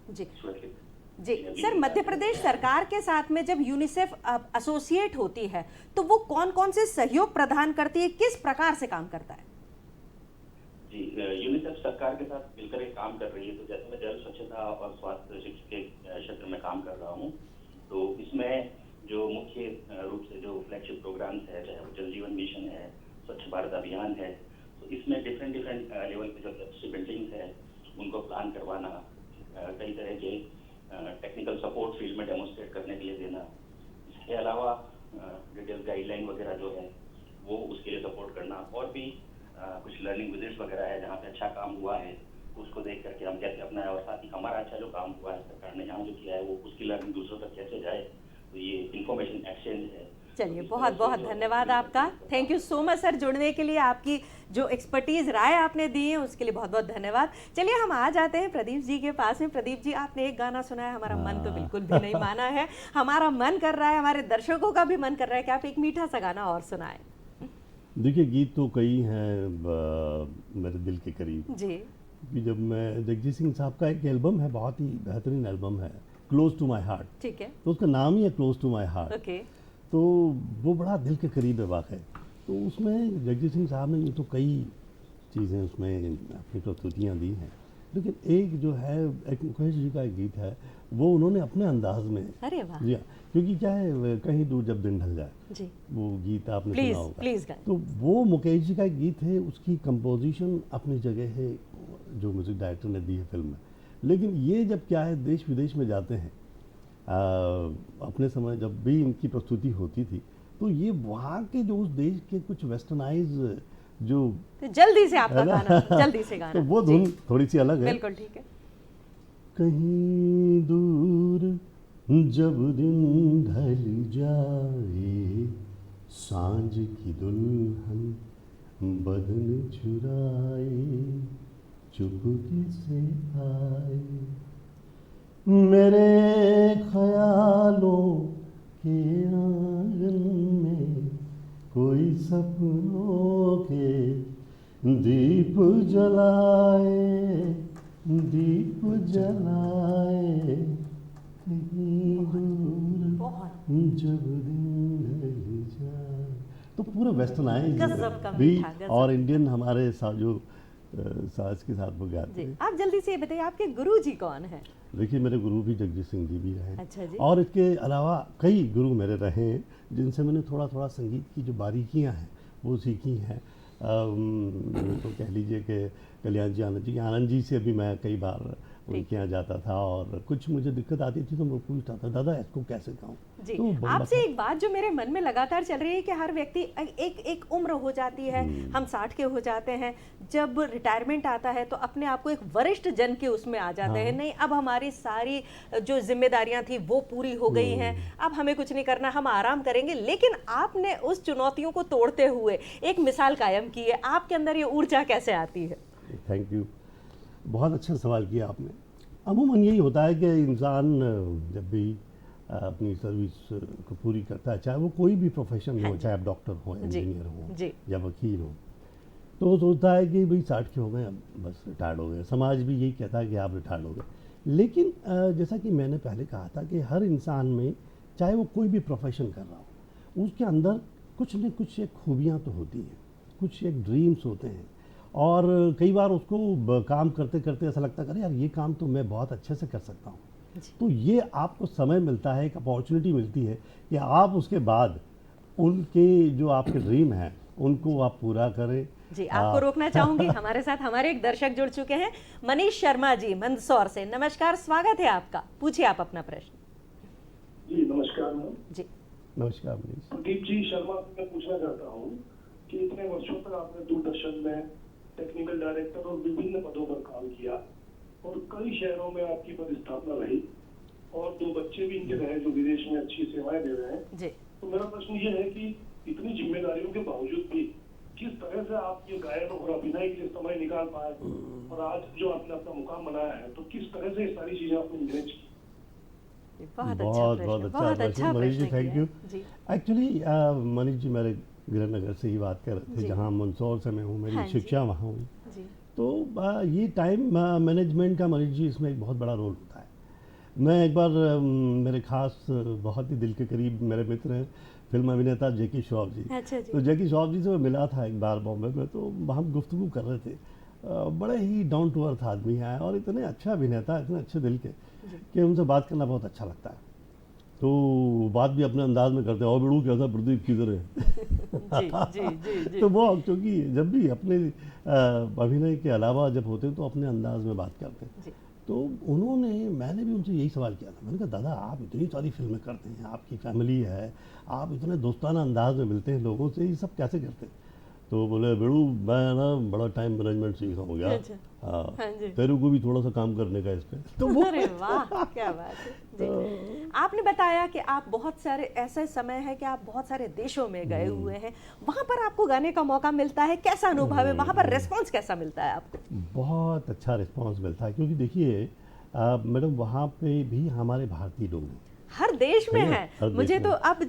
A: जी
I: सुरक्षित।
A: जी सर, मध्य प्रदेश सरकार के साथ में जब यूनिसेफ एसोसिएट होती है तो वो कौन कौन से सहयोग प्रदान करती है, किस प्रकार से काम करता है?
I: जी, यूनिसेफ सरकार के साथ मिलकर एक काम कर रही है। तो जैसे मैं जल स्वच्छता और स्वास्थ्य शिक्षा के क्षेत्र में काम कर रहा हूँ, तो इसमें जो मुख्य रूप से जो फ्लैगशिप प्रोग्राम्स है, चाहे वो जल जीवन मिशन है, स्वच्छ भारत अभियान है, तो इसमें डिफरेंट लेवल पे जो कैपेसिटी बिल्डिंग है उनको प्लान करवाना, कई तरह के टेक्निकल सपोर्ट फील्ड में डेमोन्स्ट्रेट करने के लिए देना। इसके अलावा डिटेल गाइडलाइन वगैरह जो है वो उसके लिए सपोर्ट करना, और भी कुछ लर्निंग विजिट्स वगैरह है जहाँ पे अच्छा काम हुआ है उसको देख करके हम कैसे अपनाएं, और साथ ही हमारा अच्छा जो काम हुआ है सरकार ने यहाँ जो किया है वो उसकी लर्निंग दूसरों तक कैसे जाए। तो ये इंफॉर्मेशन एक्सचेंज है।
A: चलिए, बहुत बहुत धन्यवाद आपका। Thank you so much sir जुड़ने के लिए, आपकी जो एक्सपर्टीज राय आपने दी है उसके लिए बहुत बहुत धन्यवाद। चलिए हम आ जाते हैं प्रदीप जी के पास में। प्रदीप जी, आपने एक गाना सुनाया, हमारा मन तो बिल्कुल भी नहीं माना है। हमारा मन कर रहा है, हमारे दर्शकों का भी मन कर रहा है कि आप एक मीठा सा गाना और सुनाएं।
G: देखिए, गीत तो कई हैं मेरे दिल के करीब।
A: जी
G: कि जब मैं जगजीत सिंह साहब का एक एल्बम है, बहुत ही बेहतरीन एल्बम है, क्लोज टू माई हार्ट,
A: ठीक है,
G: तो उसका नाम ही है close to my heart.
A: Okay.
G: तो वो बड़ा दिल के करीब है वाकई। तो उसमें जगजीत सिंह साहब ने तो कई चीज़ें उसमें अपनी प्रस्तुतियाँ दी हैं, लेकिन एक जो है एक मुकेश जी का एक गीत है, वो उन्होंने अपने अंदाज में,
A: अरे वाह,
G: जी हाँ, क्योंकि क्या है, कहीं दूर जब दिन ढल जाए,
A: जी
G: वो गीत आपने
A: प्लीज
G: सुना होगा।
A: प्लीज गाएं।
G: तो वो मुकेश जी का एक गीत है, उसकी कंपोजिशन अपनी जगह है जो म्यूजिक डायरेक्टर ने दी है फिल्म में। लेकिन ये जब क्या है, देश विदेश में जाते हैं, अपने समय जब भी इनकी प्रस्तुति होती थी, तो ये वहाँ के जो उस देश के कुछ वेस्टर्नाइज जो,
A: तो जल्दी से आपका
G: है ना?
A: गाना, जल्दी से गाना।
G: तो वो
A: जी,
G: धुन थोड़ी सी अलग है।
A: बिल्कुल ठीक है।
G: कहीं दूर जब दिन ढल जाए, सांझ की दुल्हन बदन चुराए, चुपके से आए, मेरे ख्यालों के आंगन में कोई सपनों के दीप जलाए, दीप जलाए, कहीं दूर जब दिन ढल जाए। तो पूरा वेस्टर्नाइज
A: गजब का
G: भी
A: मीठा, गजब।
G: और इंडियन हमारे साथ जो साज के साथ वो गाते
A: जी,
G: हैं।
A: आप जल्दी से ये बताइए आपके गुरु जी कौन है?
G: देखिए, मेरे गुरु भी जगजीत सिंह जी भी रहे।
A: अच्छा जी।
G: और इसके अलावा कई गुरु मेरे रहे हैं जिनसे मैंने थोड़ा थोड़ा संगीत की जो बारीकियां हैं वो सीखी हैं। तो कह लीजिए कि कल्याण जी, आनंद जी से भी मैं कई बार उनके यहाँ जाता था, और कुछ मुझे दिक्कत आती थी तो मैं पूछता था, दादा इसको कैसे खाऊं।
A: जी,
G: तो
A: आपसे एक बात जो मेरे मन में लगातार चल रही है कि हर व्यक्ति एक उम्र हो जाती है, हम 60 के हो जाते हैं, जब रिटायरमेंट आता है तो अपने आप को एक वरिष्ठ जन के उसमें आ जाते हैं, नहीं अब हमारी सारी जो जिम्मेदारियां थी वो पूरी हो गई हैं, अब हमें कुछ नहीं करना, हम आराम करेंगे। लेकिन आपने उस चुनौतियों को तोड़ते हुए एक मिसाल कायम की है, आपके अंदर ये ऊर्जा कैसे आती है?
G: थैंक यू, बहुत अच्छा सवाल किया आपने। अमूमन यही होता है कि इंसान जब भी अपनी सर्विस को पूरी करता है, चाहे वो कोई भी प्रोफेशन हो, चाहे आप डॉक्टर हो, इंजीनियर हो या वकील हो, तो वो सोचता है कि भाई 60 के हो गए, अब बस रिटायर्ड हो गए। समाज भी यही कहता है कि आप रिटायर्ड हो गए। लेकिन जैसा कि मैंने पहले कहा था कि हर इंसान में, चाहे वो कोई भी प्रोफेशन कर रहा हो, उसके अंदर कुछ न कुछ एक खूबियाँ तो होती हैं, कुछ एक ड्रीम्स होते हैं, और कई बार उसको काम करते करते ऐसा लगता है, अरे यार ये काम तो मैं बहुत अच्छे से कर सकता हूँ। तो ये आपको समय मिलता है, एक अपॉर्चुनिटी मिलती है कि आप उसके बाद उनके जो आपके ड्रीम हैं उनको आप पूरा करें।
A: जी, आपको रोकना चाहूंगी, हमारे साथ हमारे एक दर्शक जुड़ चुके हैं, मनीष शर्मा जी मंदसौर से। नमस्कार, स्वागत है आपका, पूछिए आप अपना प्रश्न।
H: जी नमस्कार मैम।
A: जी
G: नमस्कार मनीष।
H: प्रदीप जी शर्मा से मैं पूछना चाहता हूँ कि इतने वर्षों तक आपने दूरदर्शन में टेक्निकल डायरेक्टर और विभिन्न पदों पर काम किया और कई शहरों में आपकी पदस्थापना रही और 2 बच्चे भी इनके रहे जो विदेश में अच्छी सेवाएं दे रहे हैं।
A: जी,
H: तो मेरा प्रश्न ये है कि इतनी जिम्मेदारियों के बावजूद भी किस तरह से आप ये गायन और अभिनय के लिए समय निकाल पाए, और आज जो आपने अपना मुकाम बनाया है तो किस तरह से ये सारी चीजें आपने मैनेज की?
A: बहुत अच्छा
G: मनीष जी,
A: प्रश्न
G: थैंक
A: किया
G: यू।
A: है। जी,
G: एक्चुअली मनीष जी मेरे गृहनगर से ही बात कर रहे थे, जहाँ मंदसौर से मैं हूँ, मेरी शिक्षा वहाँ हुई।
A: जी,
G: तो ये टाइम मैनेजमेंट का मनीष जी इसमें एक बहुत बड़ा रोल होता है। मैं एक बार मेरे खास बहुत ही दिल के करीब मेरे मित्र हैं फिल्म अभिनेता जैकी श्रॉफ जी।
A: अच्छा जी,
G: तो जैकी श्रॉफ जी से मैं मिला था एक बार बॉम्बे में, तो हम गुफ्तगू कर रहे थे। बड़े ही डाउन टू अर्थ आदमी हैं और इतने अच्छा अभिनेता, इतने अच्छे दिल के कि उनसे बात करना बहुत अच्छा लगता है। तो बात भी अपने अंदाज में करते हैं, और बिड़ू कैसा प्रदीप किधर है।
A: जी, जी, जी, जी।
G: तो वो क्योंकि जब भी अपने अभिनय के अलावा जब होते हैं तो अपने अंदाज में बात करते हैं।
A: जी।
G: तो मैंने भी उनसे यही सवाल किया था। मैंने कहा दादा आप इतनी सारी फिल्में करते हैं, आपकी फैमिली है, आप इतने दोस्ताना अंदाज में मिलते हैं लोगों से, ये सब कैसे करते हैं? तो बोले बेड़ू मैं ना बड़ा टाइम मैनेजमेंट सीखा हो गया।
A: अच्छा। हाँ जी।
G: तेरे को भी थोड़ा सा काम करने का इस पे। तो वो
A: अरे वाह, क्या बात है जी। आपने बताया कि आप बहुत सारे, ऐसे समय है कि आप बहुत सारे देशों में गए हुए हैं, वहाँ पर आपको गाने का मौका मिलता है, कैसा अनुभव है वहाँ पर, रेस्पॉन्स कैसा मिलता है आपको?
G: बहुत अच्छा रिस्पांस मिलता है, क्योंकि देखिए मैडम वहाँ पे भी हमारे भारतीय लोग हैं,
A: हर देश में
G: है ना?
A: है।
G: हर देश
A: मुझे
G: में।
A: तो अब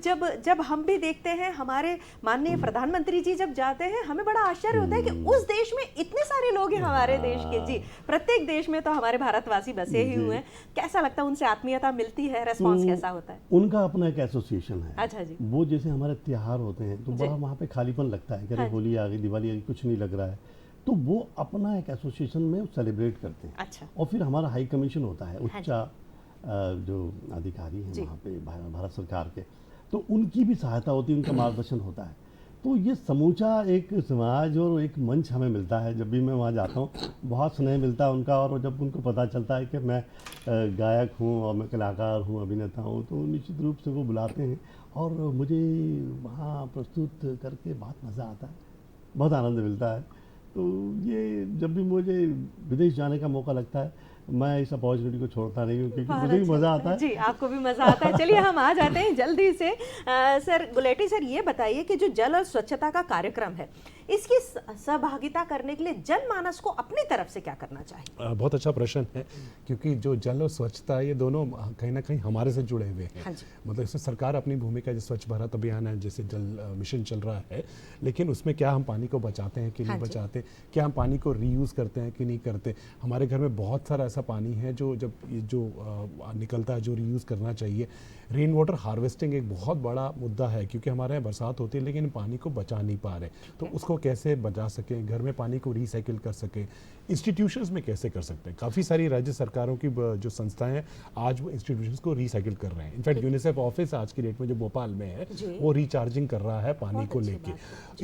A: जब हम भी देखते हैं, हमारे माननीय प्रधानमंत्री जी जब जाते हैं, हमें बड़ा आश्चर्य होता है कि उस देश में इतने सारे लोग हैं हमारे देश के। जी, प्रत्येक देश में तो हमारे भारतवासी बसे ही हुए हैं। कैसा लगता है, उनसे आत्मीयता मिलती है, रेस्पॉन्स कैसा होता है?
G: उनका अपना एक एसोसिएशन है।
A: अच्छा जी।
G: वो जैसे हमारे त्योहार होते हैं तो बड़ा वहाँ पे खालीपन लगता है कि अरे होली आ गई, दिवाली आ गई, कुछ नहीं लग रहा है, तो वो अपना एक एसोसिएशन में सेलिब्रेट करते हैं।
A: अच्छा।
G: और फिर हमारा हाई कमीशन होता है, उच्च जो अधिकारी हैं वहाँ पे भारत सरकार के, तो उनकी भी सहायता होती है, उनका मार्गदर्शन होता है। तो ये समूचा एक समाज और एक मंच हमें मिलता है। जब भी मैं वहाँ जाता हूँ बहुत स्नेह मिलता है उनका, और जब उनको पता चलता है कि मैं गायक हूँ और मैं कलाकार हूँ, अभिनेता हूँ, तो निश्चित रूप से वो बुलाते हैं और मुझे वहाँ प्रस्तुत करके बहुत मज़ा आता है, बहुत आनंद मिलता है। तो ये जब भी मुझे विदेश जाने का मौका लगता है मैं इस अपॉर्चुनिटी को छोड़ता नहीं हूँ, क्योंकि मुझे भी मज़ा आता है।
A: जी, आपको भी मज़ा आता है। चलिए हम आ जाते हैं जल्दी से। सर गुलेटी सर, ये बताइए कि जो जल और स्वच्छता का कार्यक्रम है, इसकी सहभागिता करने के लिए जनमानस को अपनी तरफ से क्या करना चाहिए?
B: बहुत अच्छा प्रश्न है, क्योंकि जो जल और स्वच्छता ये दोनों कहीं ना कहीं हमारे से जुड़े हुए हैं।
A: हाँ जी।
B: मतलब इसमें सरकार अपनी भूमिका, जैसे स्वच्छ भारत अभियान है, जैसे जल मिशन चल रहा है, लेकिन उसमें क्या हम पानी को बचाते हैं कि नहीं बचाते, क्या हम पानी को रीयूज़ करते हैं कि नहीं करते। हमारे घर में बहुत सारा ऐसा पानी है जो निकलता है, जो रीयूज़ करना चाहिए। रेन वाटर हार्वेस्टिंग एक बहुत बड़ा मुद्दा है, क्योंकि हमारे यहाँ बरसात होती है लेकिन पानी को बचा नहीं पा रहे, तो उसको कैसे बचा सकें, घर में पानी को रिसाइकिल कर सकें, इंस्टीट्यूशंस में कैसे कर सकते हैं। काफ़ी सारी राज्य सरकारों की जो संस्थाएं हैं आज वो इंस्टीट्यूशंस को रिसाइकिल कर रहे हैं। इनफैक्ट यूनिसेफ ऑफिस आज की डेट में जो भोपाल में है वो रिचार्जिंग कर रहा है पानी को लेके।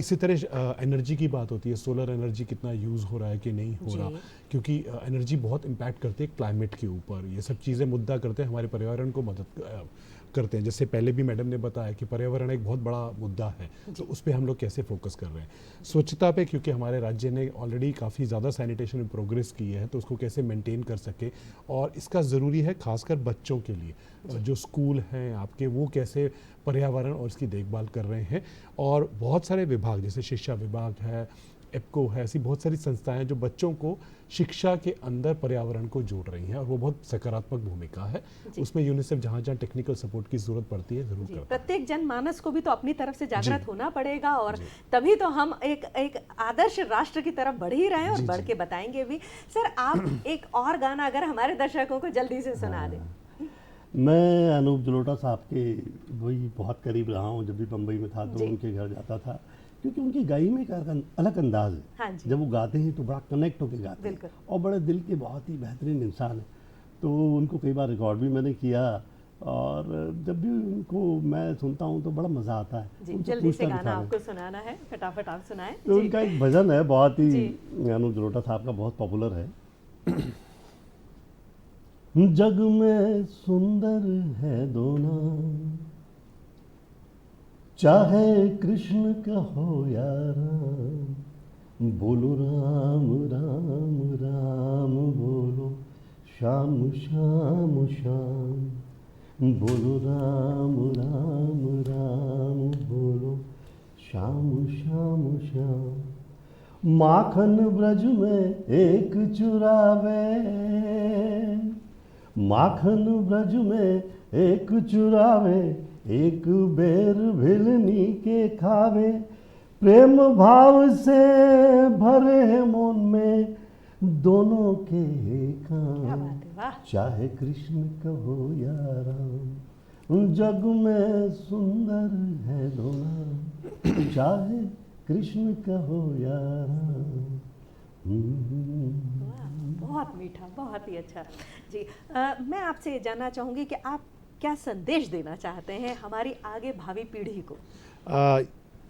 B: इसी तरह एनर्जी की बात होती है, सोलर एनर्जी कितना यूज़ हो रहा है कि नहीं हो रहा, क्योंकि एनर्जी बहुत इम्पैक्ट करती है क्लाइमेट के ऊपर। ये सब चीज़ें मुद्दा करते हैं, हमारे पर्यावरण को मदद करते हैं। जैसे पहले भी मैडम ने बताया कि पर्यावरण एक बहुत बड़ा मुद्दा है, तो उस पर हम लोग कैसे फोकस कर रहे हैं। स्वच्छता पे, क्योंकि हमारे राज्य ने ऑलरेडी काफ़ी ज़्यादा सैनिटेशन में प्रोग्रेस की है, तो उसको कैसे मेंटेन कर सके, और इसका ज़रूरी है खासकर बच्चों के लिए जो स्कूल हैं आपके, वो कैसे पर्यावरण और इसकी देखभाल कर रहे हैं। और बहुत सारे विभाग जैसे शिक्षा विभाग है, एप्को है, ऐसी बहुत सारी संस्थाएं जो बच्चों को शिक्षा के अंदर पर्यावरण को जोड़ रही हैं, और वो बहुत सकारात्मक भूमिका है। उसमें यूनिसेफ जहाँ जहाँ टेक्निकल सपोर्ट की जरूरत पड़ती है जरूर करता है।
A: प्रत्येक जनमानस को भी तो अपनी तरफ से जागृत होना पड़ेगा, और तभी तो हम एक आदर्श राष्ट्र की तरफ बढ़ ही रहे हैं और बढ़ के बताएंगे भी। सर, आप एक और गाना अगर हमारे दर्शकों को जल्दी से सुना दें।
G: मैं अनूप जलोटा साहब के वही बहुत करीब रहा हूँ। जब भी बम्बई में था तो उनके घर जाता था, क्योंकि उनकी गाई में एक अलग अंदाज है।
A: हाँ,
G: जब वो गाते हैं तो बड़ा कनेक्ट होकर गाते हैं, और बड़े दिल के बहुत ही बेहतरीन इंसान है। तो उनको कई बार रिकॉर्ड भी मैंने किया, और जब भी उनको मैं सुनता हूँ तो बड़ा मज़ा आता है।
A: जल्दी से गाना आपको सुनाना है, फटाफट आप सुनाएं।
G: तो उनका एक भजन है बहुत ही, अनूप जलोटा साहब का, बहुत पॉपुलर है। जग में सुंदर है दोना, चाहे कृष्ण का हो या राम, बोलो राम राम राम बोलो, श्याम श्याम श्याम, बोलो राम राम राम बोलो, श्याम श्याम श्याम। माखन ब्रज में एक चुरावे, माखन ब्रज में एक चुरावे, एक बेर भिलनी के खावे, प्रेम भाव से भरे मन में दोनों के काम, चाहे कृष्ण कहो या राम, जग में सुंदर है दोना, चाहे कृष्ण कहो या राम।
A: बहुत मीठा, बहुत ही अच्छा जी। मैं आपसे ये जानना चाहूँगी कि आप क्या संदेश देना चाहते हैं हमारी आगे भावी पीढ़ी को?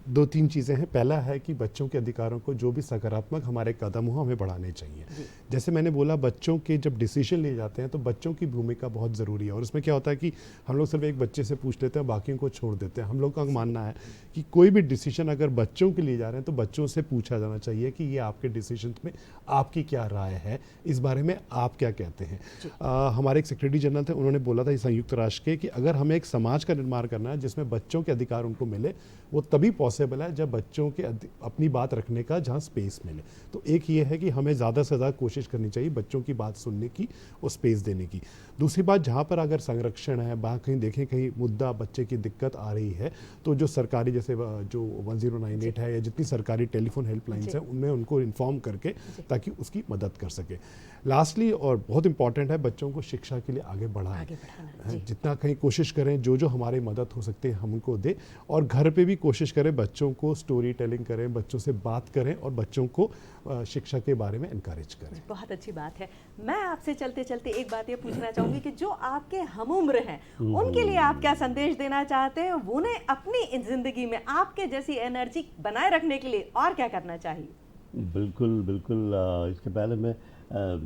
B: दो तीन चीज़ें हैं। पहला है कि बच्चों के अधिकारों को जो भी सकारात्मक हमारे कदम हो हमें बढ़ाने चाहिए। जैसे मैंने बोला, बच्चों के जब डिसीजन लिए जाते हैं तो बच्चों की भूमिका बहुत ज़रूरी है। और उसमें क्या होता है कि हम लोग सिर्फ एक बच्चे से पूछ लेते हैं, बाकियों को छोड़ देते हैं। हम लोग का मानना है कि कोई भी डिसीजन अगर बच्चों के लिए जा रहे हैं तो बच्चों से पूछा जाना चाहिए कि ये आपके डिसीजन में आपकी क्या राय है, इस बारे में आप क्या कहते हैं। हमारे एक सेक्रेटरी जनरल थे, उन्होंने बोला था संयुक्त राष्ट्र के कि अगर हमें एक समाज का निर्माण करना है जिसमें बच्चों के अधिकार उनको मिले, वो तभी पॉसिबल है जब बच्चों के अपनी बात रखने का जहाँ स्पेस मिले। तो एक ये है कि हमें ज़्यादा से ज़्यादा कोशिश करनी चाहिए बच्चों की बात सुनने की और स्पेस देने की। दूसरी बात, जहाँ पर अगर संरक्षण है, वहाँ कहीं देखें कहीं मुद्दा बच्चे की दिक्कत आ रही है, तो जो सरकारी जैसे जो 1098 है या जितनी सरकारी टेलीफोन हेल्पलाइंस है उनमें उनको इन्फॉर्म करके ताकि उसकी मदद कर सके। लास्टली और बहुत इंपॉर्टेंट है, बच्चों को शिक्षा के लिए आगे बढ़ाएं। जितना कहीं कोशिश करें, जो जो हमारी मदद हो सकती है हम उनको दें, और घर पे भी कोशिश करें बच्चों को स्टोरी टेलिंग करें, बच्चों से बात करें और बच्चों को शिक्षा के बारे में इनकरेज करें।
A: बहुत अच्छी बात है। मैं आपसे चलते चलते एक बात ये पूछना चाहूँगी कि जो आपके हमउम्र हैं उनके लिए आप क्या संदेश देना चाहते हैं? उन्हें अपनी ज़िंदगी में आपके जैसी एनर्जी बनाए रखने के लिए और क्या करना चाहिए?
G: बिल्कुल बिल्कुल। इसके पहले मैं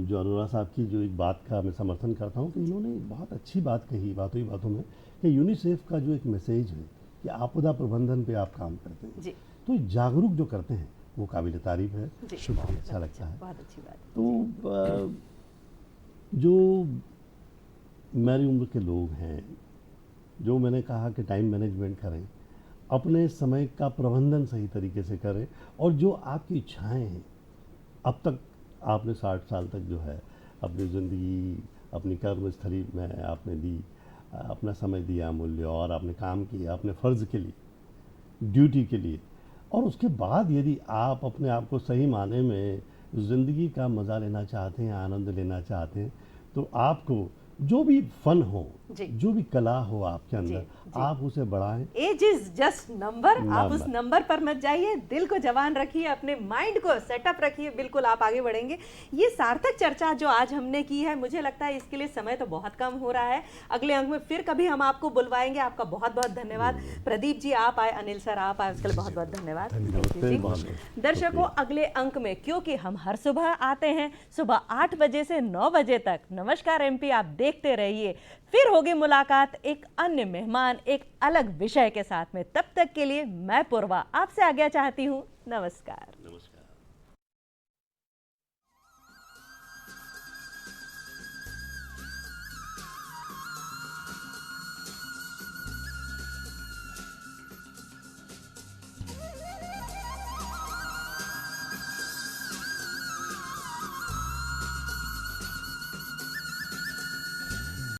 G: जो अनुराग साहब की जो एक बात का मैं समर्थन करता हूँ कि इन्होंने बहुत अच्छी बात कही बातों में कि यूनिसेफ का जो एक मैसेज है कि आपदा प्रबंधन पे आप काम करते हैं
A: जी।
G: तो जागरूक जो करते हैं वो काबिल तारीफ है,
A: बहुत
G: अच्छा लगता है।
A: बहुत अच्छी बात।
G: तो जो मेरी उम्र के लोग हैं, जो मैंने कहा कि टाइम मैनेजमेंट करें, अपने समय का प्रबंधन सही तरीके से करें, और जो आपकी इच्छाएं हैं, अब तक आपने 60 साल तक जो है अपनी ज़िंदगी अपनी कर्मस्थली में आपने दी, अपना समय दिया मूल्य, और आपने काम किया अपने फ़र्ज़ के लिए, ड्यूटी के लिए, और उसके बाद यदि आप अपने आप को सही माने में ज़िंदगी का मज़ा लेना चाहते हैं, आनंद लेना चाहते हैं, तो आपको जो भी फ़न हो,
A: जी।
G: जो भी कला हो आपके अंदर, आप उसे बढ़ाएं।
A: एज इज जस्ट नंबर, आप उस नंबर पर मत जाइए, दिल को जवान रखिए, अपने माइंड को सेटअप रखिए, बिल्कुल आप आगे बढ़ेंगे। ये सार्थक चर्चा जो आज हमने की है, मुझे लगता है इसके लिए समय तो बहुत कम हो रहा है। अगले अंक में फिर कभी हम आपको बुलवाएंगे। आपका बहुत बहुत धन्यवाद। प्रदीप जी आप आए, अनिल सर आप आए, उसके लिए बहुत बहुत धन्यवाद। दर्शकों, अगले अंक में क्योंकि हम हर सुबह आते हैं, सुबह 8 बजे से 9 बजे तक नमस्कार एमपी आप देखते रहिए। फिर होगी मुलाकात एक अन्य मेहमान, एक अलग विषय के साथ में। तब तक के लिए मैं पूर्वा आपसे आज्ञा चाहती हूँ। नमस्कार।